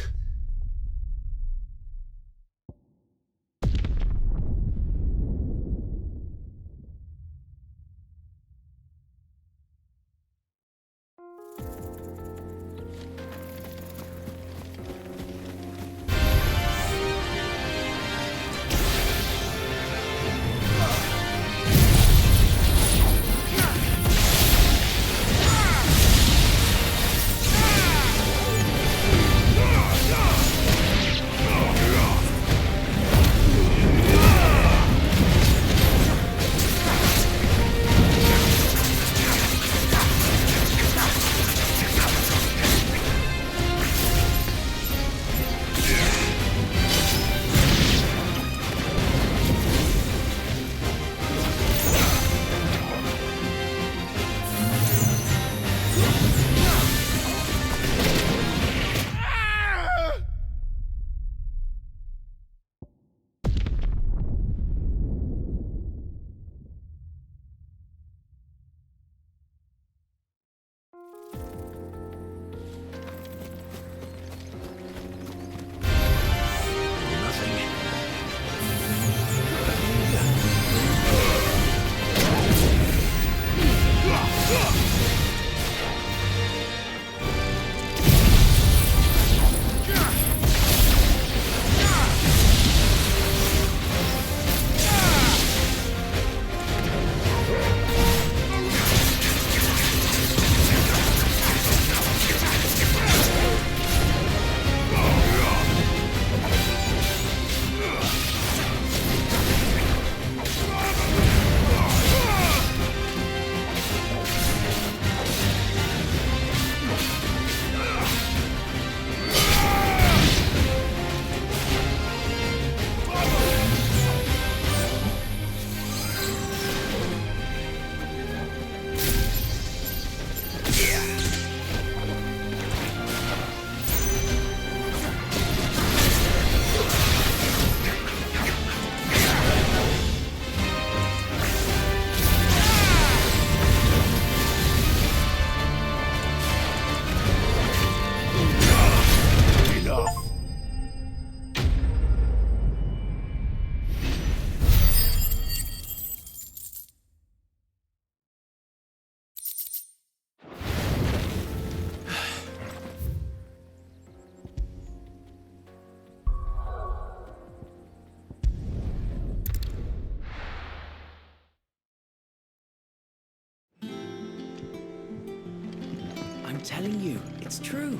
telling you, it's true.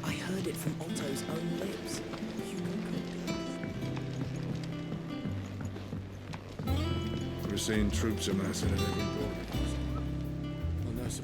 I heard it from Otto's own lips. We're seeing troops amassing at every border. Oh, no, sir.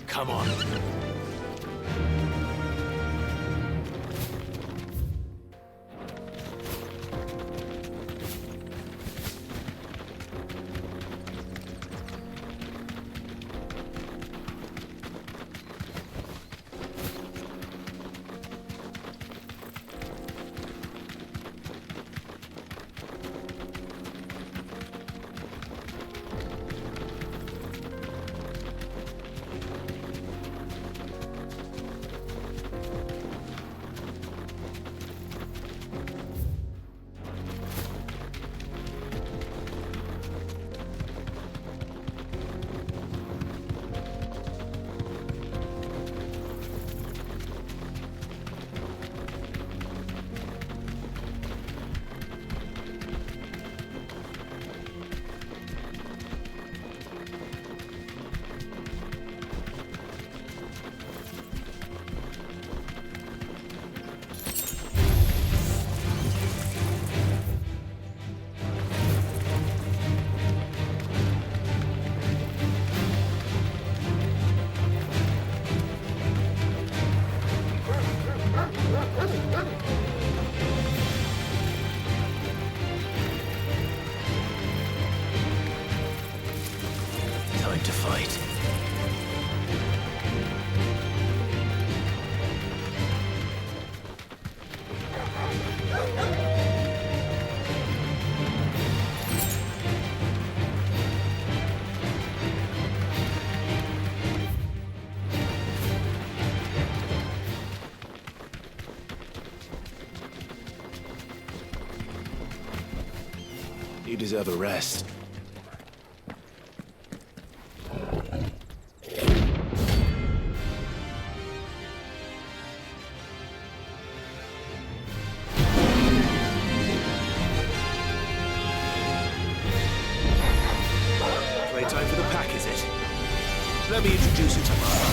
Come on. Time to fight. You deserve a rest. Playtime for the pack, is it? Let me introduce you to Mara.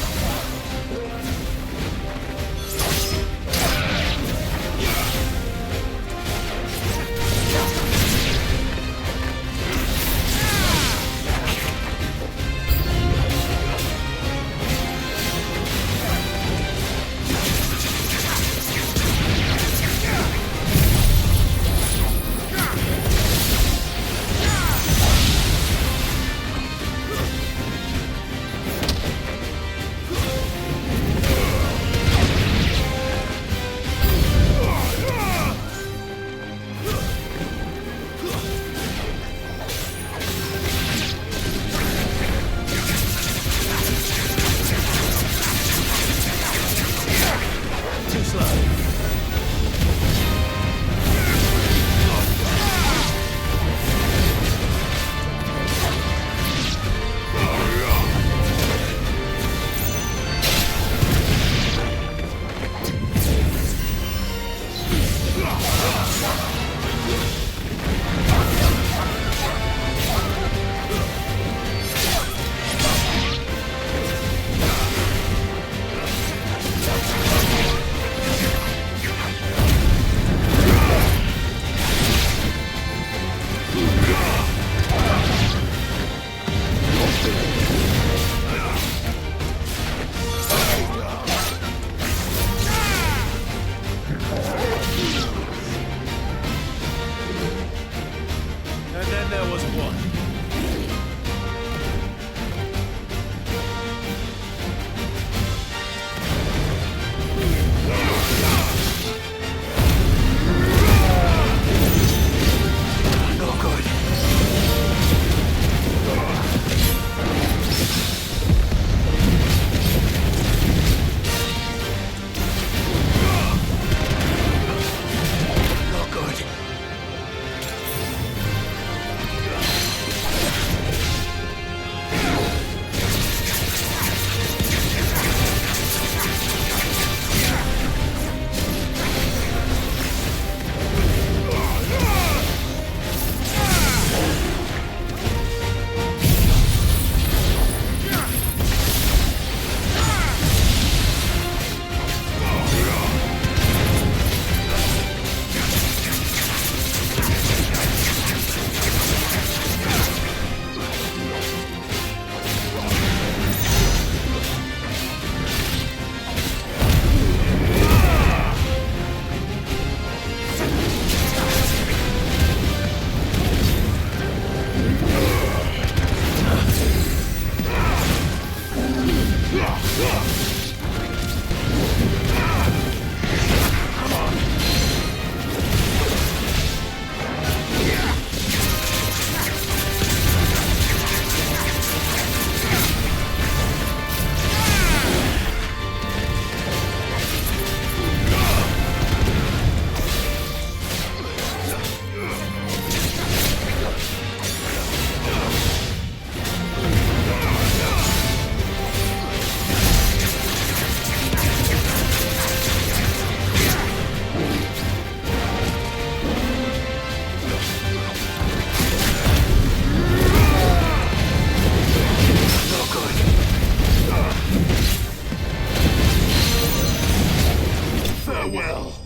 Farewell.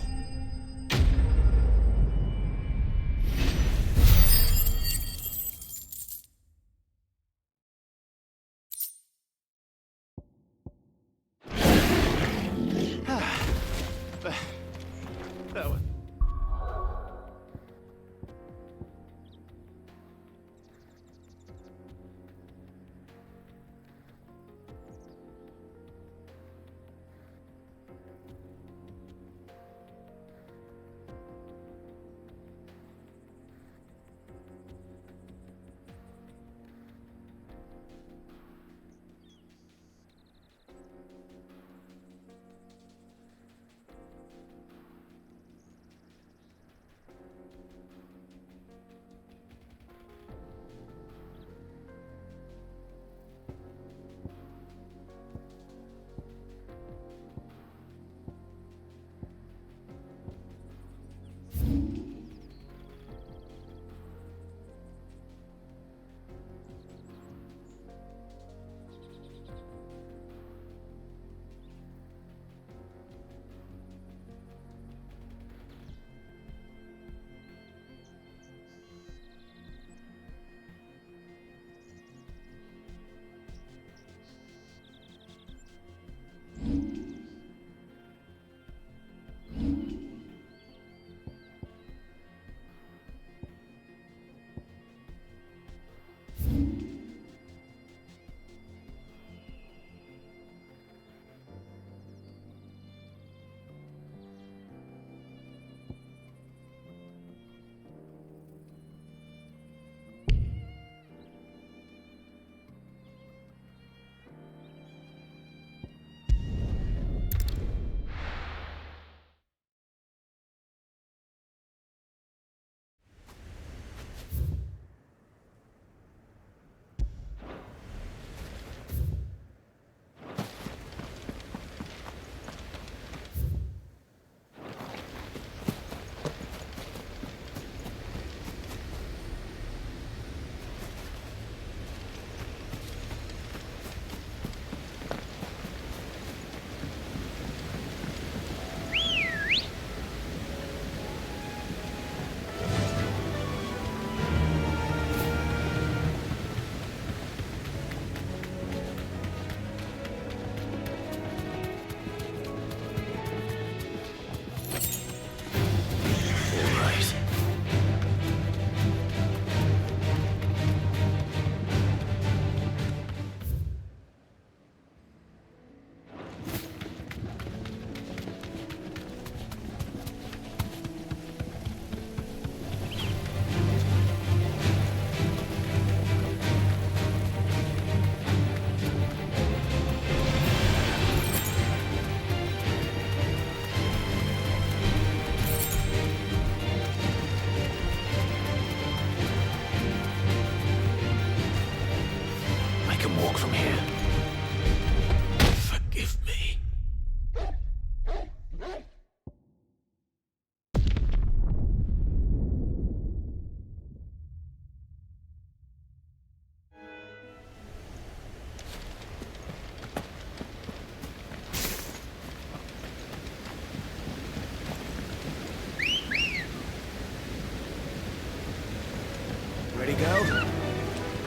Ready, go?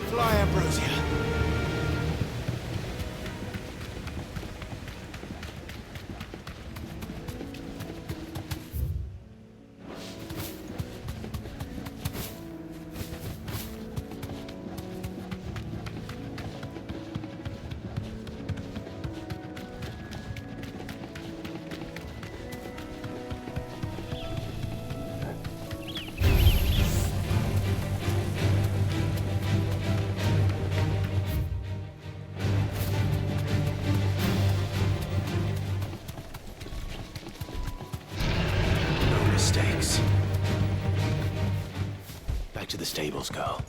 Fly, Ambrosia. Back to the stables, girl.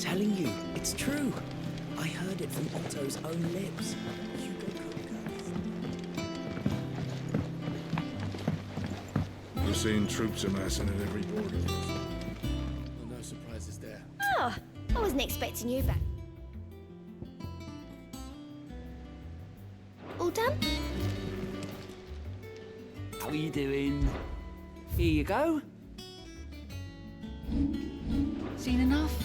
telling you, it's true. I heard it from Otto's own lips. We're seeing troops amassing at every border. Well, no surprises there. Oh, I wasn't expecting you back. All done? How are you doing? Here you go. Seen enough?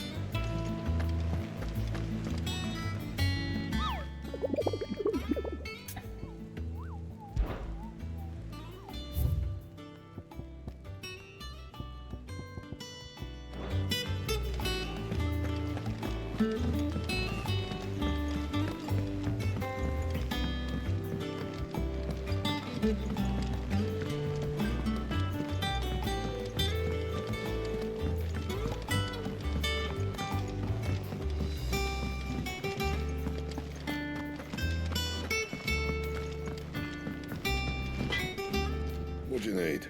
What do you need?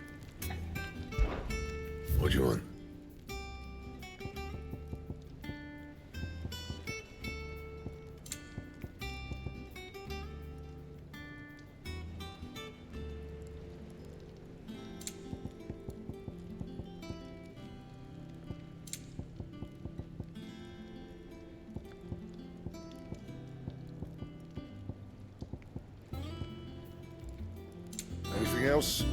What do you want? Anything else?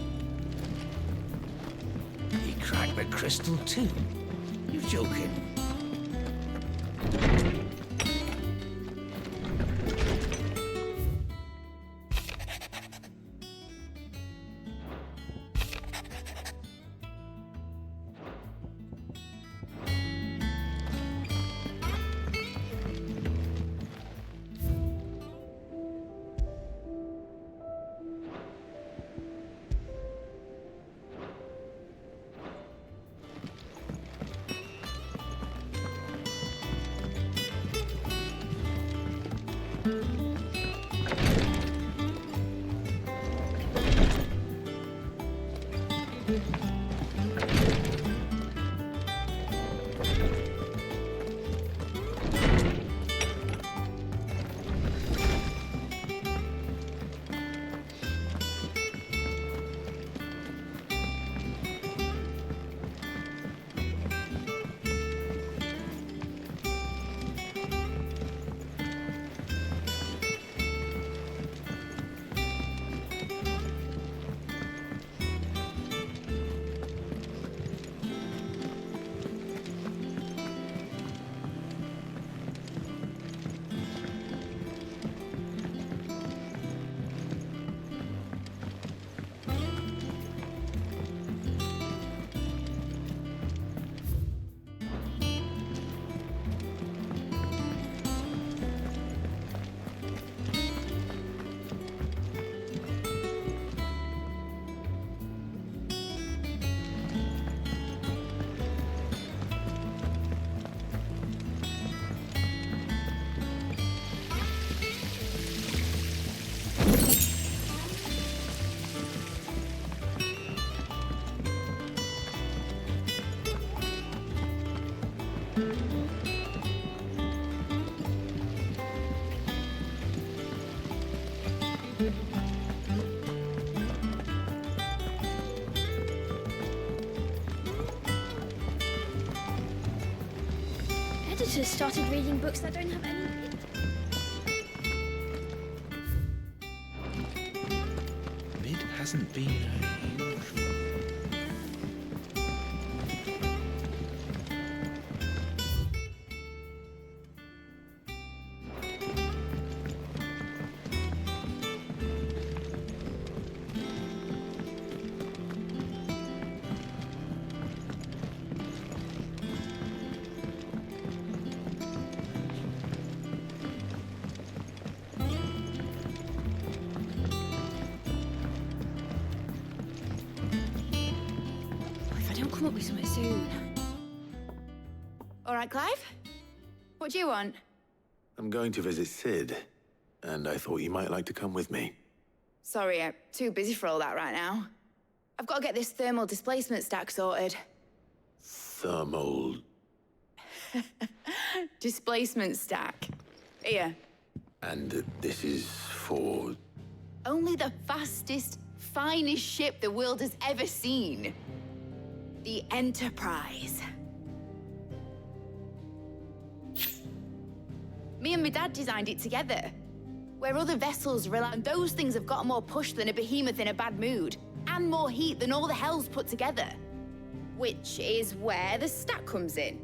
He cracked the crystal too? You joking? Editors started reading books that don't have any. Mid hasn't been her usual. Come up with something soon. All right, Clive? What do you want? I'm going to visit Sid, and I thought you might like to come with me. Sorry, I'm too busy for all that right now. I've got to get this thermal displacement stack sorted. Thermal... Displacement stack. Here. And this is for... Only the fastest, finest ship the world has ever seen. The Enterprise. Me and my dad designed it together. Where other vessels rely on those things have got more push than a behemoth in a bad mood, and more heat than all the hells put together. Which is where the stack comes in.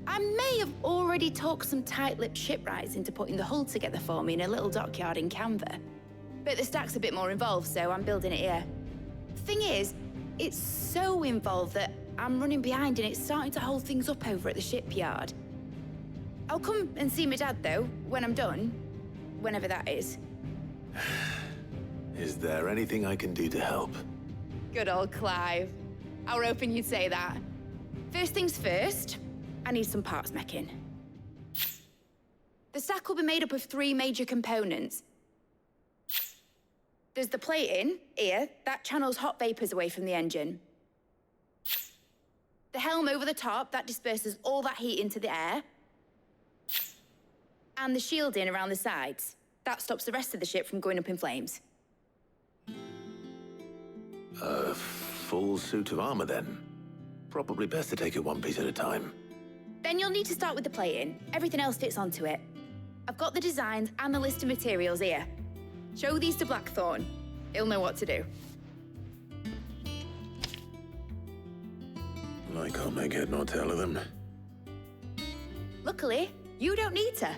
I may have already talked some tight-lipped shipwrights into putting the hull together for me in a little dockyard in Canva. But the stack's a bit more involved, so I'm building it here. Thing is, it's so involved that I'm running behind and it's starting to hold things up over at the shipyard. I'll come and see my dad, though, when I'm done. Whenever that is. Is there anything I can do to help? Good old Clive. I were hoping you'd say that. First things first, I need some parts meching. The stack will be made up of 3 major components. There's the plating, here, that channels hot vapors away from the engine. The helm over the top, that disperses all that heat into the air. And the shielding around the sides. That stops the rest of the ship from going up in flames. A full suit of armor, then? Probably best to take it one piece at a time. Then you'll need to start with the plating. Everything else fits onto it. I've got the designs and the list of materials here. Show these to Blackthorn. He'll know what to do. I can't make head nor tail of them. Luckily, you don't need to.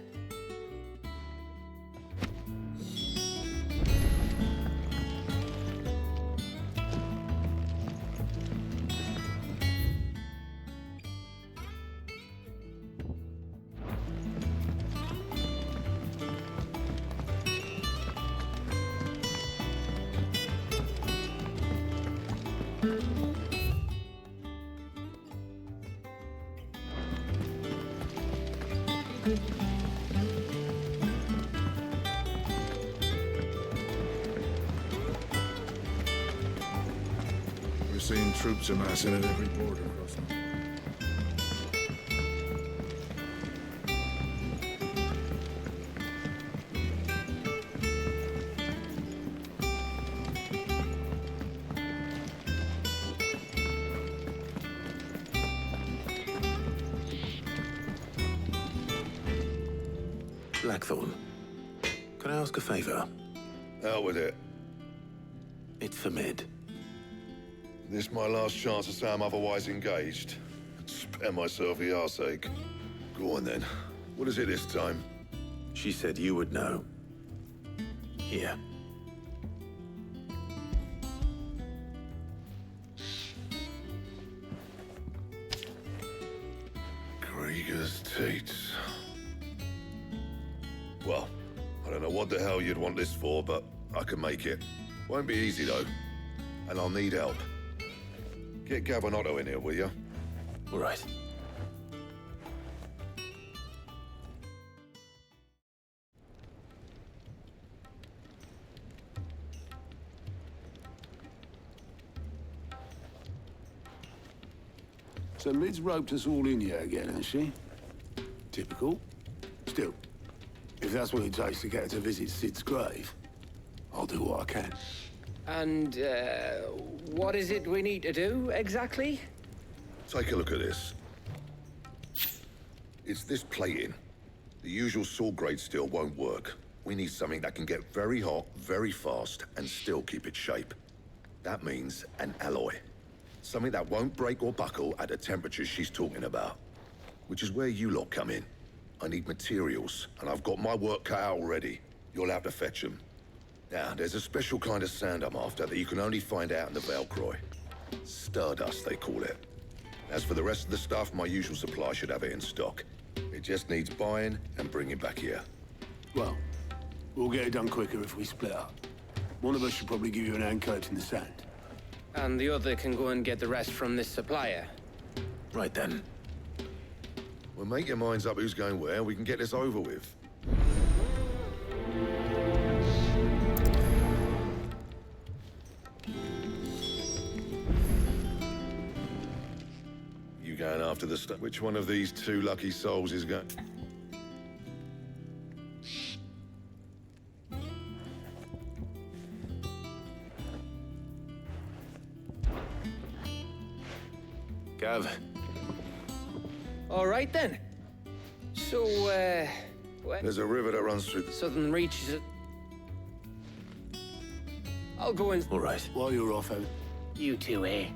We're seeing troops amassing at every border crossing. Blackthorn, can I ask a favor? Out with it. It's for Mid. This my last chance to say I'm otherwise engaged. Spare myself the arseache. Go on then. What is it this time? She said you would know. Here. Krieger's Teats. Well, I don't know what the hell you'd want this for, but I can make it. Won't be easy, though. And I'll need help. Get Gabonotto in here, will you? All right. So Mid's roped us all in here again, has she? Typical. Still, if that's what it takes to get her to visit Sid's grave, I'll do what I can. And, what is it we need to do, exactly? Take a look at this. It's this plating. The usual sword-grade steel won't work. We need something that can get very hot, very fast, and still keep its shape. That means an alloy. Something that won't break or buckle at the temperatures she's talking about. Which is where you lot come in. I need materials, and I've got my work cut out already. You'll have to fetch them. Now, there's a special kind of sand I'm after that you can only find out in the Valcroy. Stardust, they call it. As for the rest of the stuff, my usual supply should have it in stock. It just needs buying and bringing back here. Well, we'll get it done quicker if we split up. One of us should probably give you an hand coat in the sand. And the other can go and get the rest from this supplier. Right then. Well, make your minds up who's going where, we can get this over with. You going after after the stuff. Which one of these two lucky souls is going? Gav. All right then. So, There's a river that runs through the southern reaches. I'll go in. All right. While you're off, You two, eh?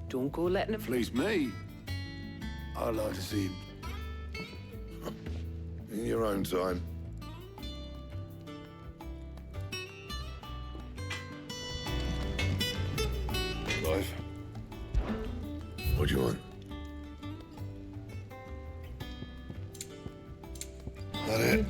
Don't go letting it. please me. I'd like to see him. in your own time. Life. What do you want? That it?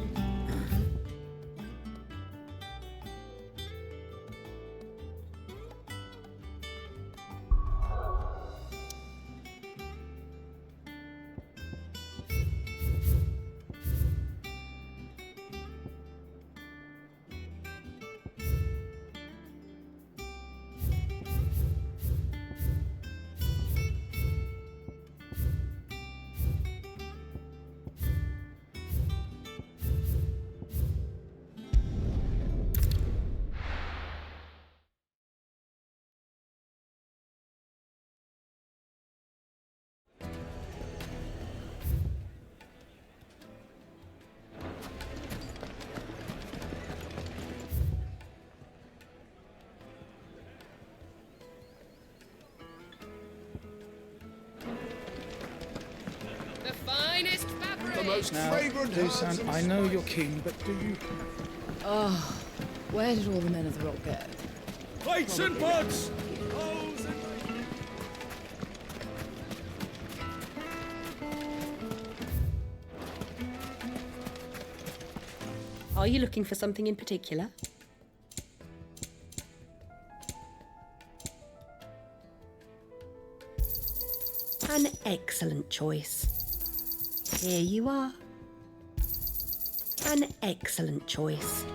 The finest fabric. The most Now, fragrant Dusan, I know you're keen, but do you... Oh, where did all the men of the rock go? Plates and pots! Are you looking for something in particular? An excellent choice. Here you are. An excellent choice.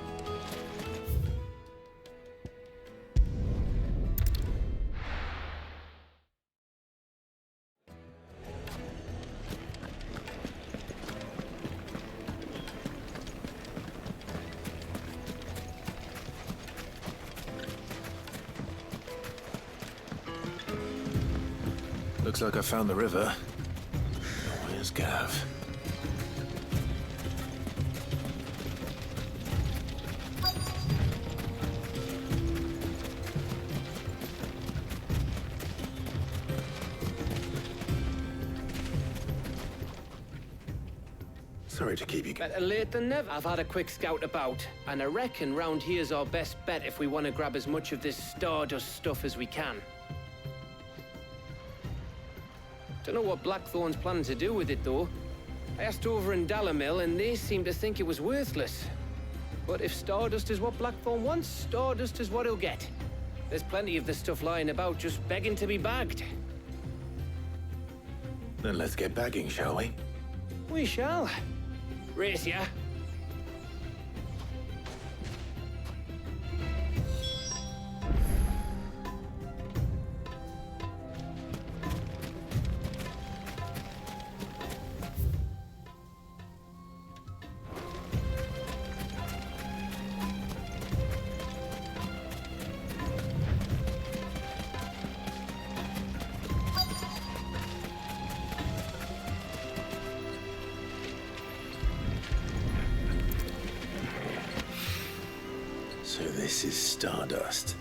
Looks like I found the river. Where's Gav? Sorry to keep you. Better late than never. I've had a quick scout about, and I reckon round here's our best bet if we want to grab as much of this Stardust stuff as we can. Don't know what Blackthorn's planning to do with it, though. I asked over in Dalamil, and they seem to think it was worthless. But if Stardust is what Blackthorn wants, Stardust is what he'll get. There's plenty of this stuff lying about, just begging to be bagged. Then let's get bagging, shall we? We shall. Race ya. So this is Stardust.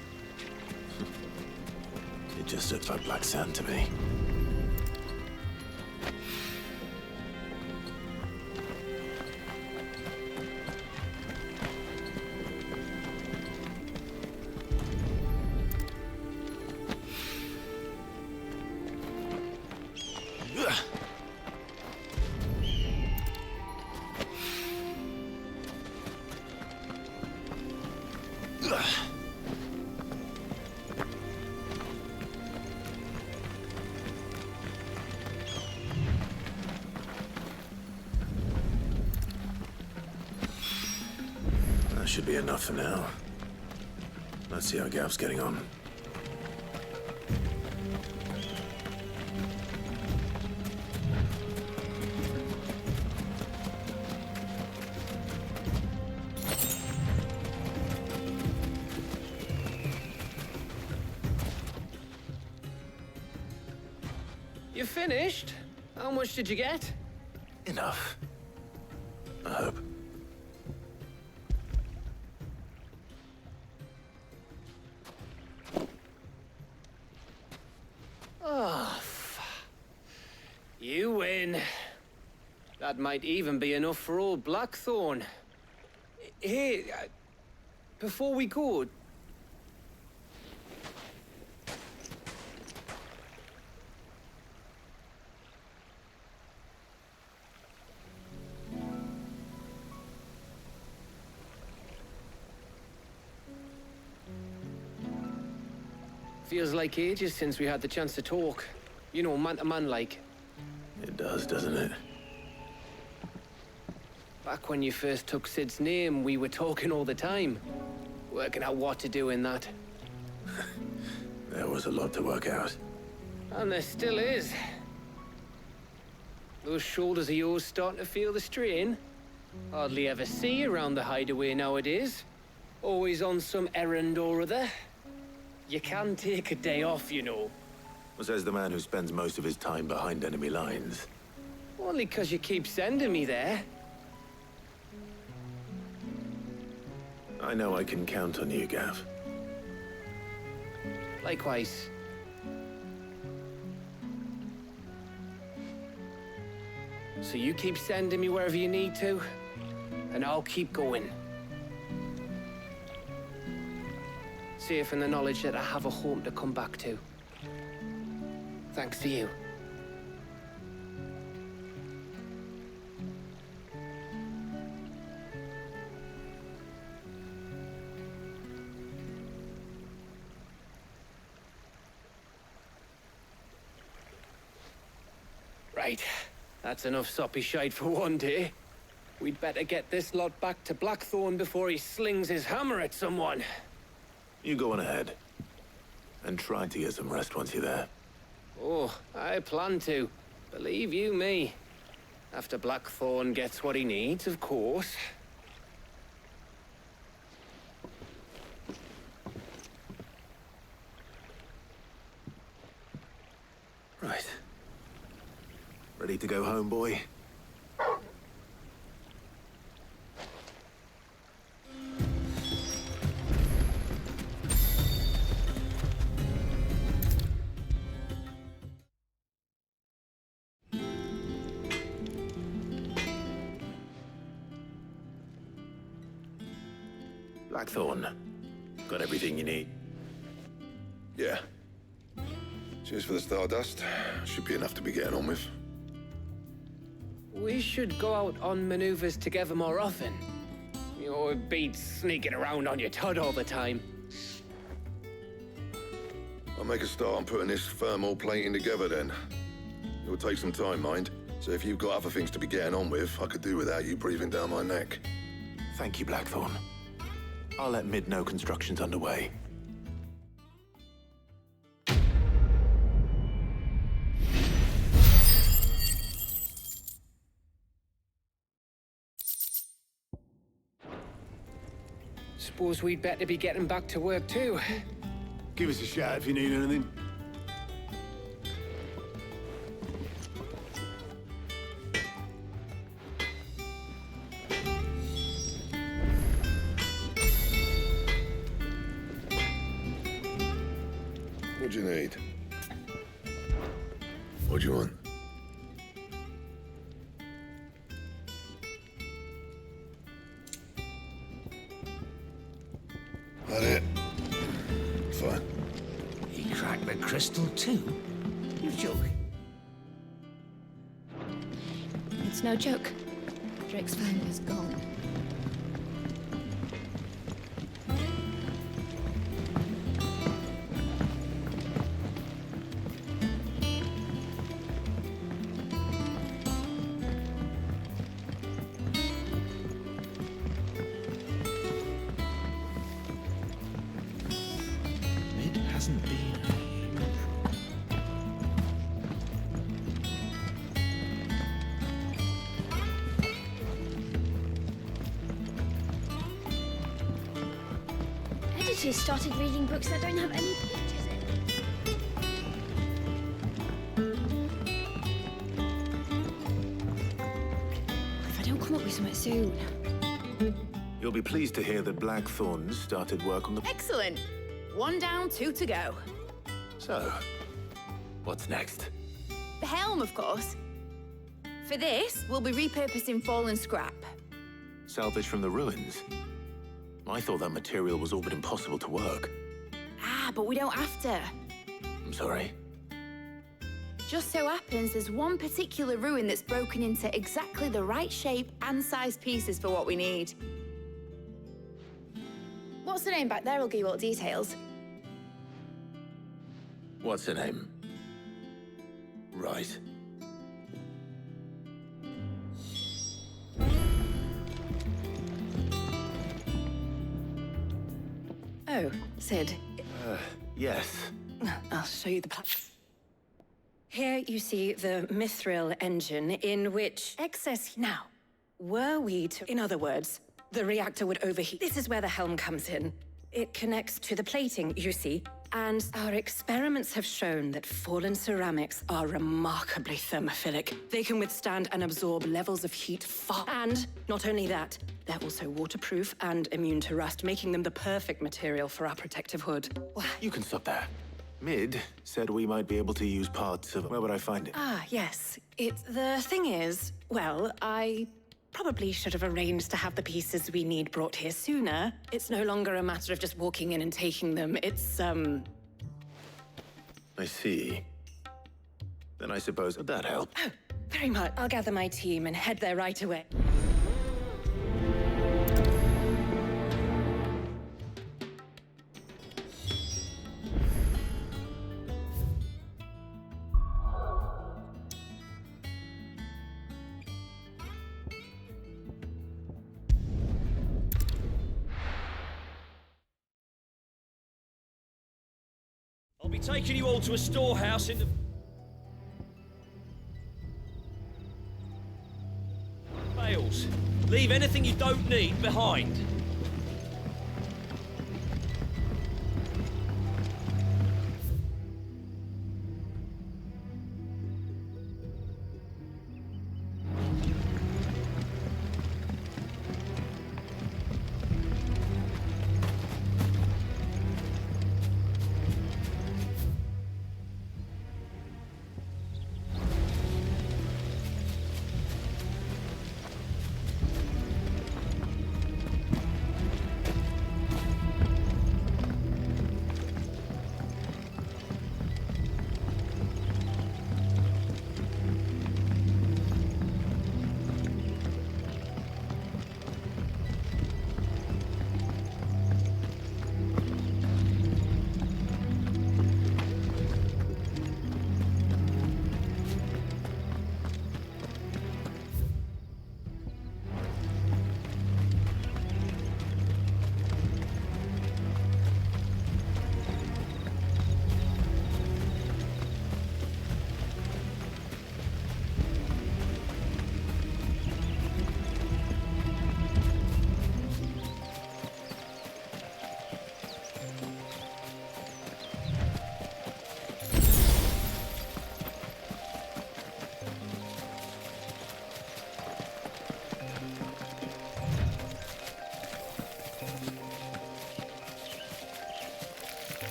It just looks like black sand to me. That should be enough for now. Let's see how Gav's getting on. You finished? How much did you get? Enough. I hope. Oh, you win. That might even be enough for old Blackthorn. Hey, before we go... Feels like ages since we had the chance to talk. You know, man to man like. It does, doesn't it? Back when you first took Sid's name, we were talking all the time. Working out what to do in that. There was a lot to work out. And there still is. Those shoulders of yours starting to feel the strain. Hardly ever see you around the hideaway nowadays. Always on some errand or other. You can take a day off, you know. Says the man who spends most of his time behind enemy lines. Only 'cause you keep sending me there. I know I can count on you, Gav. Likewise. So you keep sending me wherever you need to, and I'll keep going. Safe in the knowledge that I have a home to come back to. Thanks to you. Right. That's enough soppy shite for one day. We'd better get this lot back to Blackthorn before he slings his hammer at someone. You go on ahead. And try to get some rest once you're there. Oh, I plan to. Believe you me. After Blackthorn gets what he needs, of course. Right. Ready to go home, boy? Blackthorn, got everything you need? Yeah. Cheers for the Stardust. Should be enough to be getting on with. We should go out on maneuvers together more often. You know, it beats sneaking around on your Todd all the time. I'll make a start on putting this thermal plating together then. It'll take some time, mind. So if you've got other things to be getting on with, I could do without you breathing down my neck. Thank you, Blackthorn. I'll let Mid know construction's underway. Suppose we'd better be getting back to work too. Give us a shout if you need anything. What do you need? What do you want? That it? Fine. He cracked the crystal too? You're joking. It's no joke. Drake's fang is gone. Mid hasn't been. Editors started reading books that don't have any pictures in. soon. You'll be pleased to hear that Blackthorn's started work on the... Excellent. 1 down, 2 to go. So, what's next? The helm, of course. For this, we'll be repurposing fallen scrap. Salvage from the ruins? I thought that material was all but impossible to work. Ah, but we don't have to. I'm sorry. Just so happens there's one particular ruin that's broken into exactly the right shape and size pieces for what we need. What's the name back there? I'll give you all the details. What's her name? Right. Oh, Sid. Yes. I'll show you the plan. Here you see the Mithril engine in which excess... Now, were we to... In other words, the reactor would overheat. This is where the helm comes in. It connects to the plating, you see, and our experiments have shown that fallen ceramics are remarkably thermophilic. They can withstand and absorb levels of heat far... And not only that, they're also waterproof and immune to rust, making them the perfect material for our protective hood. You can stop there. Mid said we might be able to use parts of... Where would I find it? Ah, yes. The thing is, well, I probably should have arranged to have the pieces we need brought here sooner. It's no longer a matter of just walking in and taking them. It's, I see. Then I suppose would that help? Oh, very much. I'll gather my team and head there right away. I'll be taking you all to a storehouse in the... Bales. Leave anything you don't need behind.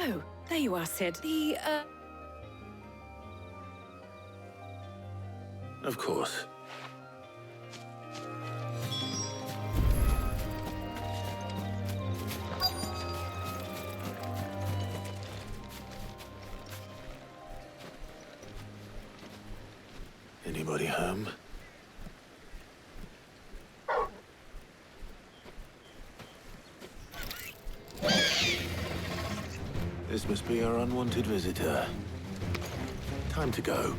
Oh, there you are, Sid. Of course. Anybody home? This must be our unwanted visitor. Time to go.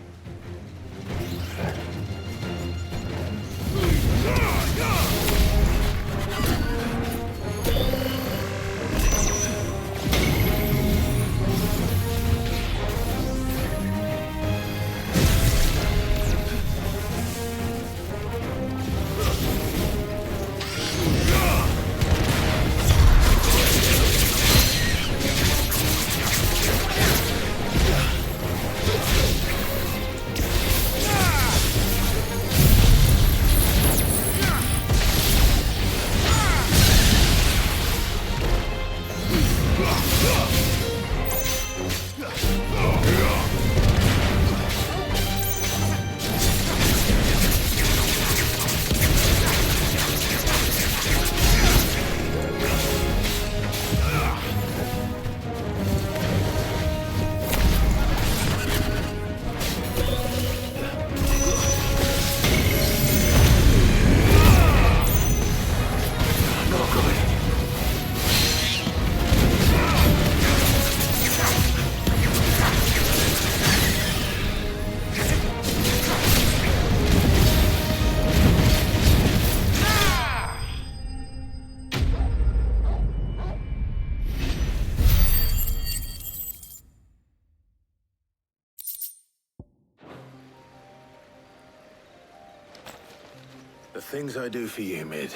The things I do for you, Mid.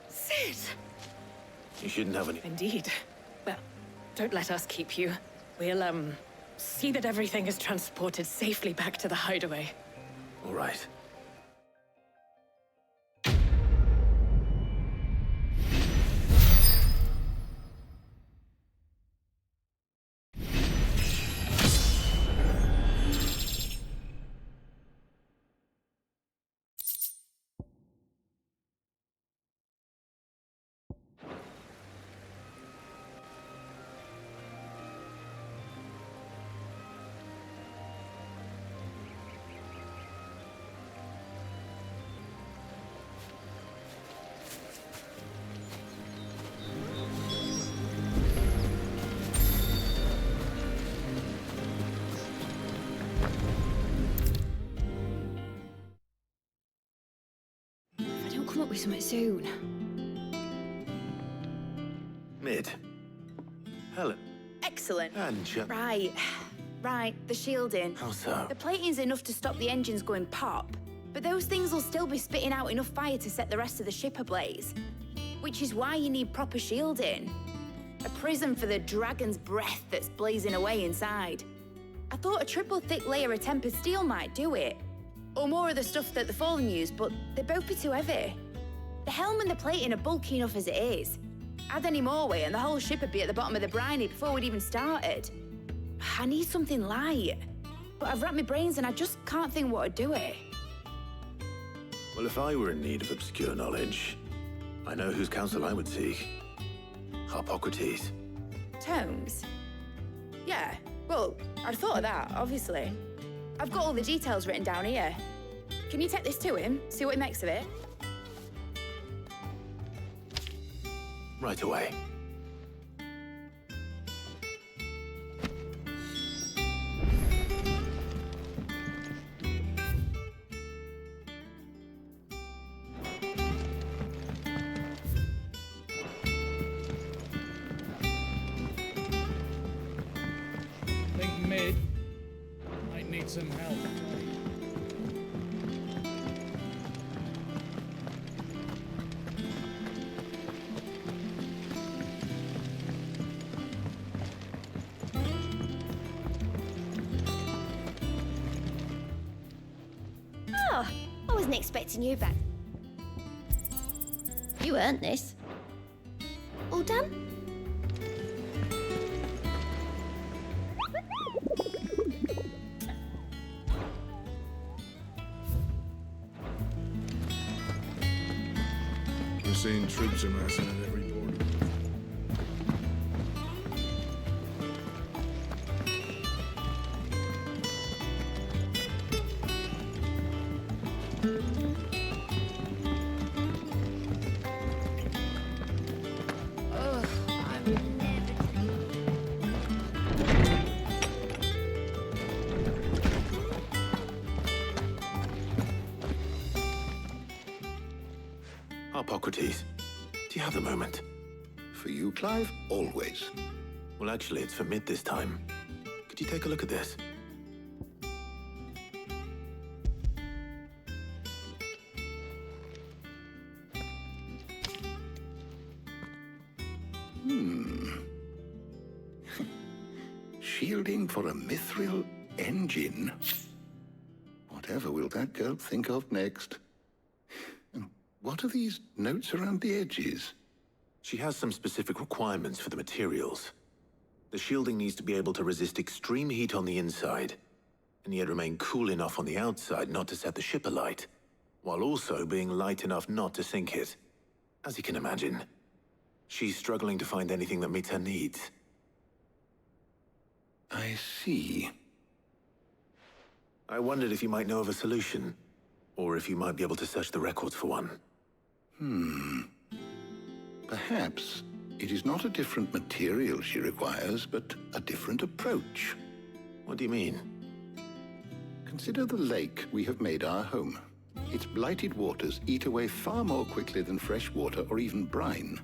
Sid! You shouldn't have any... Indeed. Well, don't let us keep you. We'll, see that everything is transported safely back to the hideaway. All right. Come up with something soon. Mid. Helen. Excellent. And Right, the shielding. How so? The plating's enough to stop the engines going pop, but those things will still be spitting out enough fire to set the rest of the ship ablaze. Which is why you need proper shielding. A prison for the dragon's breath that's blazing away inside. I thought a triple thick layer of tempered steel might do it. Or more of the stuff that the Fallen use, but they'd both be too heavy. The helm and the plating are bulky enough as it is. Add any more weight and the whole ship would be at the bottom of the briny before we'd even started. I need something light. But I've racked my brains and I just can't think what would do it. Well, if I were in need of obscure knowledge, I know whose counsel I would seek. Harpocrates. Tomes? Yeah, well, I'd thought of that, obviously. I've got all the details written down here. Can you take this to him, see what he makes of it? Right away. Think Mid might need some help. Oh, I wasn't expecting you back. You earned this. All done? We're seeing troops amassing at every border. Hippocrates. Do you have a moment? For you, Clive, always. Well, actually, it's for mid this time. Could you take a look at this? Shielding for a mithril engine. Whatever will that girl think of next? And what are these notes around the edges? She has some specific requirements for the materials. The shielding needs to be able to resist extreme heat on the inside, and yet remain cool enough on the outside not to set the ship alight, while also being light enough not to sink it. As you can imagine, she's struggling to find anything that meets her needs. I see. I wondered if you might know of a solution, or if you might be able to search the records for one. Perhaps it is not a different material she requires, but a different approach. What do you mean? Consider the lake we have made our home. Its blighted waters eat away far more quickly than fresh water or even brine,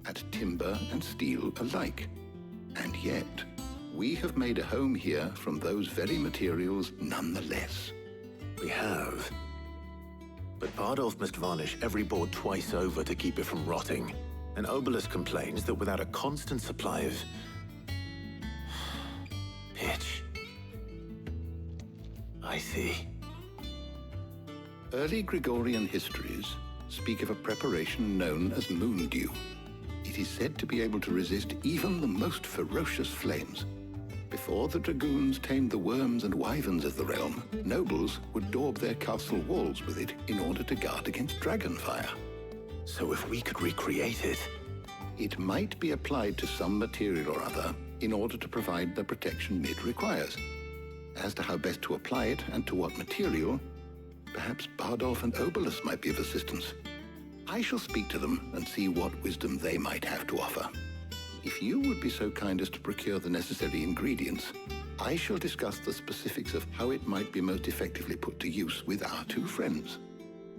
at timber and steel alike. And yet, we have made a home here from those very materials nonetheless. We have. But Bardolph must varnish every board twice over to keep it from rotting. And Obelus complains that without a constant supply of pitch. I see. Early Gregorian histories speak of a preparation known as moon dew. It is said to be able to resist even the most ferocious flames. Before the dragoons tamed the worms and wyverns of the realm, nobles would daub their castle walls with it in order to guard against dragonfire. So if we could recreate it... It might be applied to some material or other in order to provide the protection Mid requires. As to how best to apply it and to what material, perhaps Bardolph and Obelus might be of assistance. I shall speak to them and see what wisdom they might have to offer. If you would be so kind as to procure the necessary ingredients, I shall discuss the specifics of how it might be most effectively put to use with our two friends.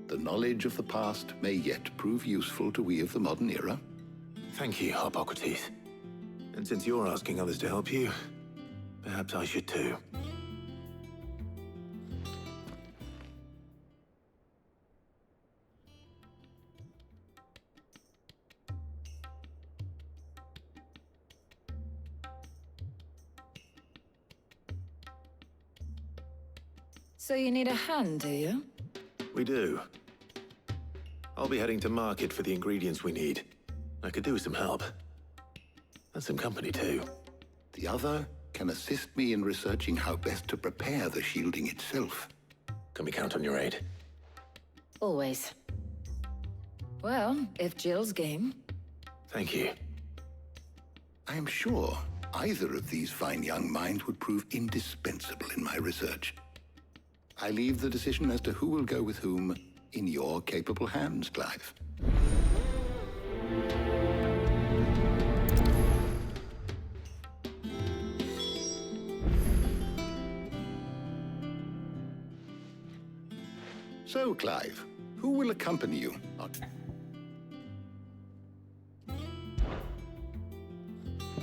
The knowledge of the past may yet prove useful to we of the modern era. Thank you, Hippocrates. And since you're asking others to help you, perhaps I should too. So you need a hand, do you? We do. I'll be heading to market for the ingredients we need. I could do with some help. And some company, too. The other can assist me in researching how best to prepare the shielding itself. Can we count on your aid? Always. Well, if Jill's game. Thank you. I am sure either of these fine young minds would prove indispensable in my research. I leave the decision as to who will go with whom in your capable hands, Clive. So, Clive, who will accompany you?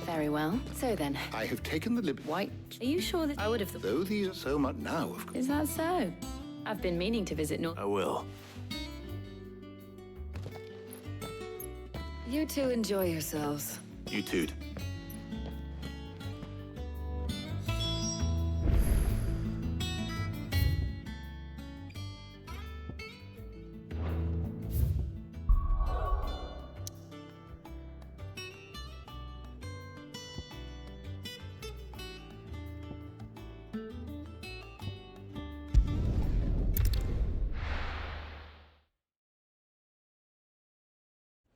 Very well. So then. I have taken the liberty. White. Are you sure that I would have... Though these are so much now, of course. Is that so? I've been meaning to visit North... I will. You two enjoy yourselves. You too.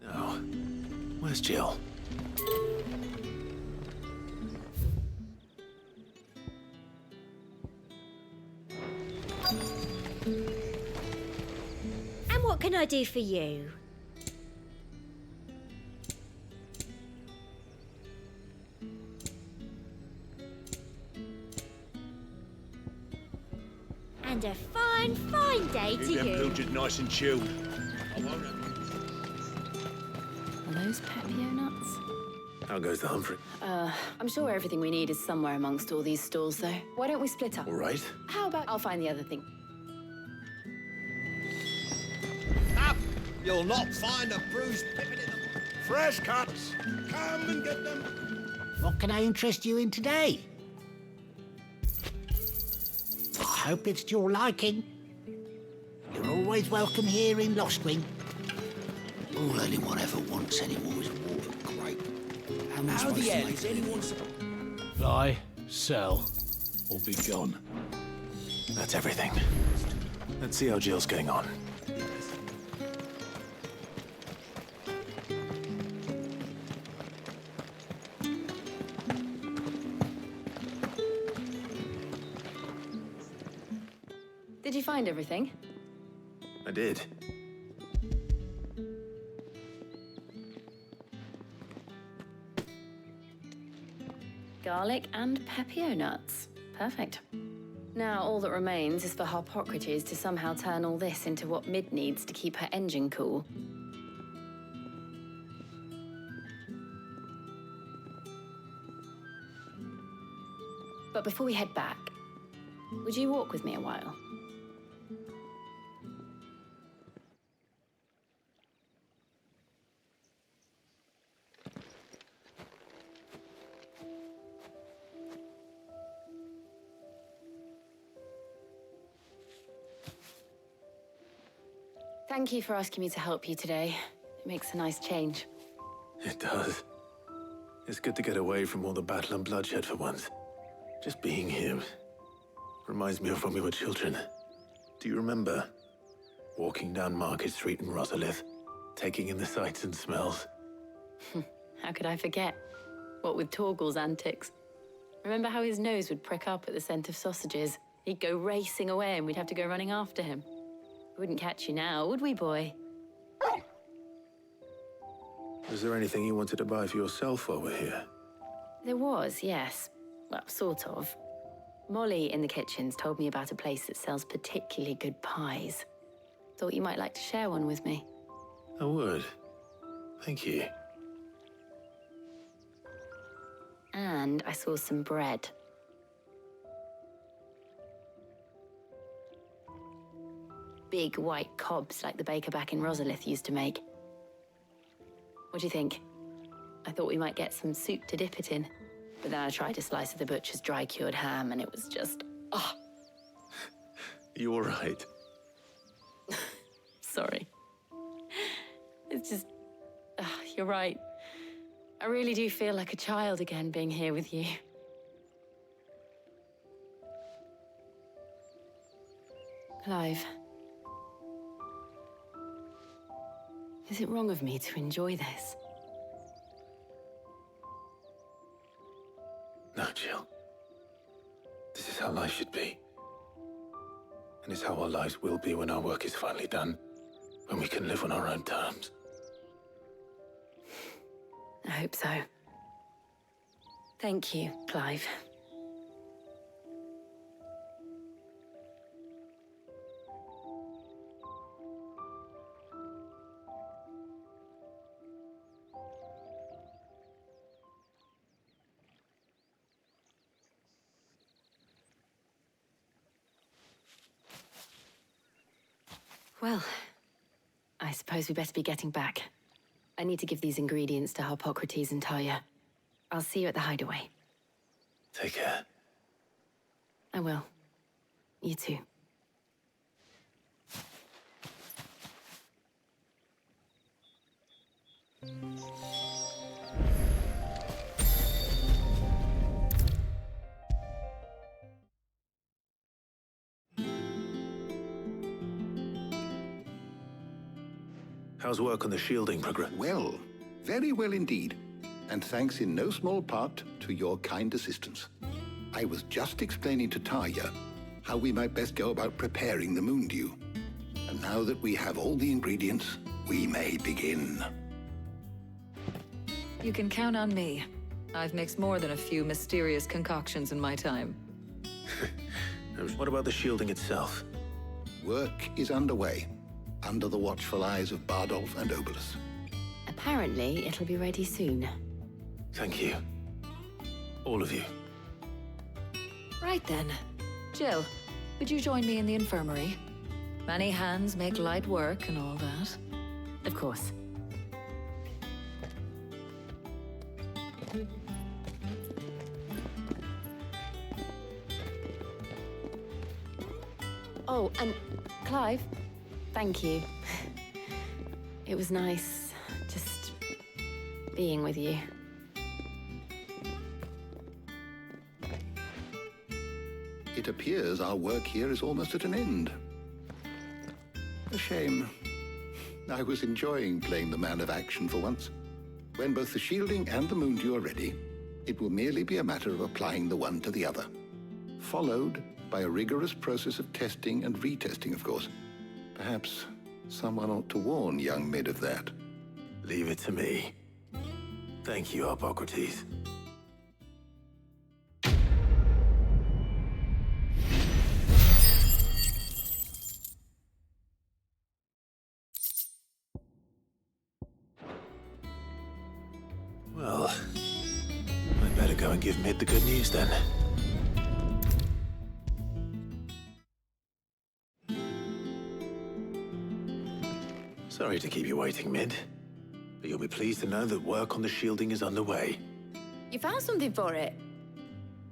Now, where's Jill? And what can I do for you? And a fine, fine day to Keep them you. pilchards nice and chilled. I won't have... those pepio nuts? How goes the Humphrey? I'm sure everything we need is somewhere amongst all these stalls, though. Why don't we split up? All right. How about I'll find the other thing? Up! You'll not find a bruised pippin in them. Fresh cuts! Come and get them! What can I interest you in today? I hope it's to your liking. You're always welcome here in Lostwing. All anyone ever wants anymore is a water grape. How the hell is anyone... Buy, sell, or be gone. That's everything. Let's see how Jill's getting on. Did you find everything? I did. Garlic and pepio nuts. Perfect. Now all that remains is for Harpocrates to somehow turn all this into what Mid needs to keep her engine cool. But before we head back, would you walk with me a while? Thank you for asking me to help you today. It makes a nice change. It does. It's good to get away from all the battle and bloodshed for once. Just being here reminds me of when we were children. Do you remember? Walking down Market Street in Rosalith, taking in the sights and smells. How could I forget? What with Torgal's antics. Remember how his nose would prick up at the scent of sausages? He'd go racing away and we'd have to go running after him. We wouldn't catch you now, would we, boy? Was there anything you wanted to buy for yourself while we're here? There was, yes. Well, sort of. Molly in the kitchens told me about a place that sells particularly good pies. Thought you might like to share one with me. I would. Thank you. And I saw some bread. Big white cobs like the baker back in Rosalith used to make. What do you think? I thought we might get some soup to dip it in. But then I tried a slice of the butcher's dry-cured ham and it was just... oh. You all right? Sorry. It's just... you're right. I really do feel like a child again being here with you. Clive. Is it wrong of me to enjoy this? No, Jill. This is how life should be. And it's how our lives will be when our work is finally done. When we can live on our own terms. I hope so. Thank you, Clive. Well, I suppose we better be getting back. I need to give these ingredients to Harpocrates and Talia. I'll see you at the hideaway. Take care. I will. You too. How's work on the shielding progress? Well, very well indeed. And thanks in no small part to your kind assistance. I was just explaining to Talia how we might best go about preparing the Moondew. And now that we have all the ingredients, we may begin. You can count on me. I've mixed more than a few mysterious concoctions in my time. What about the shielding itself? Work is underway, under the watchful eyes of Bardolph and Obolus. A Apparently, it'll be ready soon. Thank you. All of you. Right then. Jill, would you join me in the infirmary? Many hands make light work and all that. Of course. Oh, and Clive, thank you. It was nice just being with you. It appears our work here is almost at an end. A shame. I was enjoying playing the man of action for once. When both the shielding and the moondew are ready, it will merely be a matter of applying the one to the other. Followed by a rigorous process of testing and retesting, of course. Perhaps someone ought to warn young Mid of that. Leave it to me. Thank you, Hippocrates. Well, I'd better go and give Mid the good news then. Sorry to keep you waiting, Mid, but you'll be pleased to know that work on the shielding is underway. You found something for it?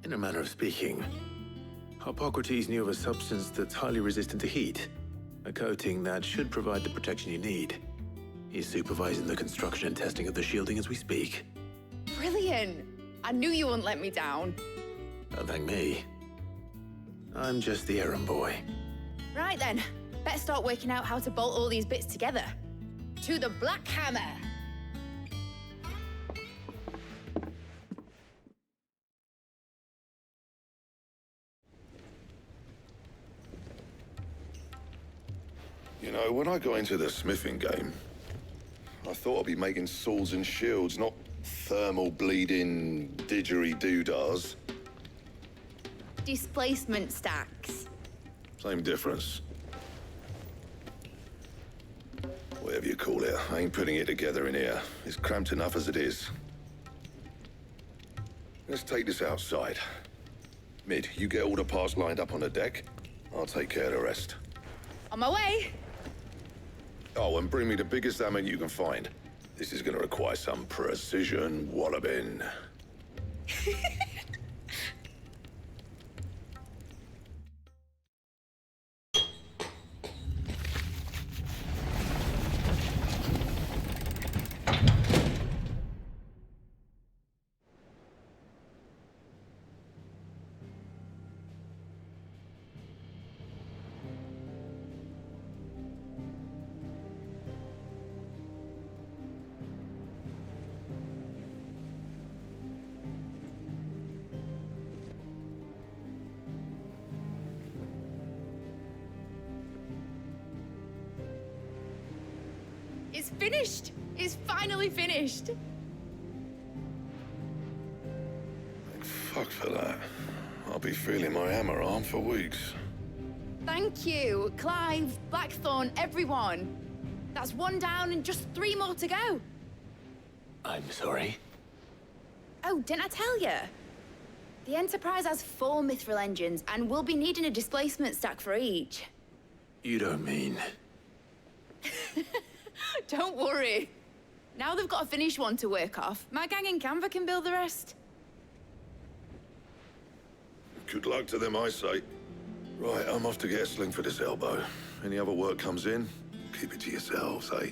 In a manner of speaking, Hippocrates knew of a substance that's highly resistant to heat, a coating that should provide the protection you need. He's supervising the construction and testing of the shielding as we speak. Brilliant! I knew you wouldn't let me down. Don't thank me. I'm just the errand boy. Right then, better start working out how to bolt all these bits together. To the Black Hammer! You know, when I got into the smithing game, I thought I'd be making swords and shields, not thermal bleeding didgeridoo-dahs. Displacement stacks. Same difference. Whatever you call it, I ain't putting it together in here. It's cramped enough as it is. Let's take this outside. Mid, you get all the parts lined up on the deck. I'll take care of the rest. On my way! Oh, and bring me the biggest hammer you can find. This is gonna require some precision walloping. It's finished! It's finally finished! Fuck for that. I'll be feeling my hammer arm for weeks. Thank you, Clive, Blackthorn, everyone. That's one down and just 3 more to go. I'm sorry. Oh, didn't I tell you? The Enterprise has 4 mithril engines, and we'll be needing a displacement stack for each. You don't mean... Don't worry. Now they've got a finished one to work off. My gang in Canva can build the rest. Good luck to them, I say. Right, I'm off to get a sling for this elbow. Any other work comes in, keep it to yourselves, eh?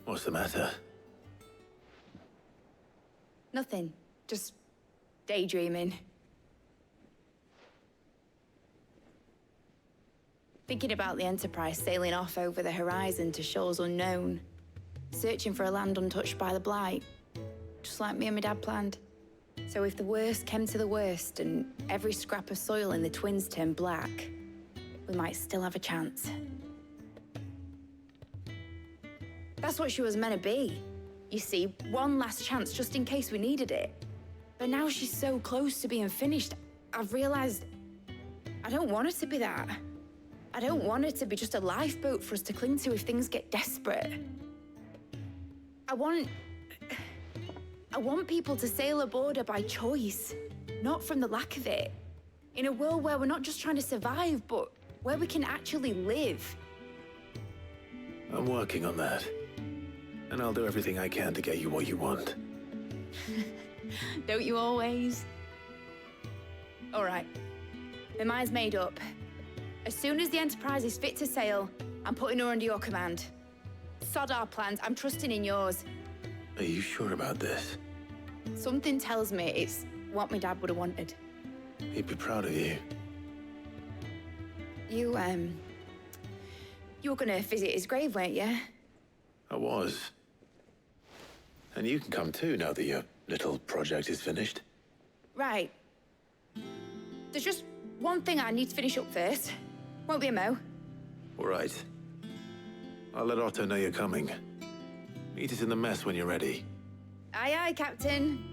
What's the matter? Nothing. Just daydreaming. Thinking about the Enterprise sailing off over the horizon to shores unknown. Searching for a land untouched by the Blight. Just like me and my dad planned. So if the worst came to the worst and every scrap of soil in the Twins turned black, we might still have a chance. That's what she was meant to be. You see, one last chance just in case we needed it. But now she's so close to being finished, I've realized I don't want her to be that. I don't want her to be just a lifeboat for us to cling to if things get desperate. I want people to sail aboard her by choice, not from the lack of it. In a world where we're not just trying to survive, but where we can actually live. I'm working on that. And I'll do everything I can to get you what you want. Don't you always? All right. My mind's made up. As soon as the Enterprise is fit to sail, I'm putting her under your command. Sod our plans, I'm trusting in yours. Are you sure about this? Something tells me it's what my dad would have wanted. He'd be proud of you. You were gonna visit his grave, weren't you? I was. And you can come too now that your little project is finished. Right. There's just one thing I need to finish up first. Won't be a mo. All right. I'll let Otto know you're coming. Meet us in the mess when you're ready. Aye, aye, Captain.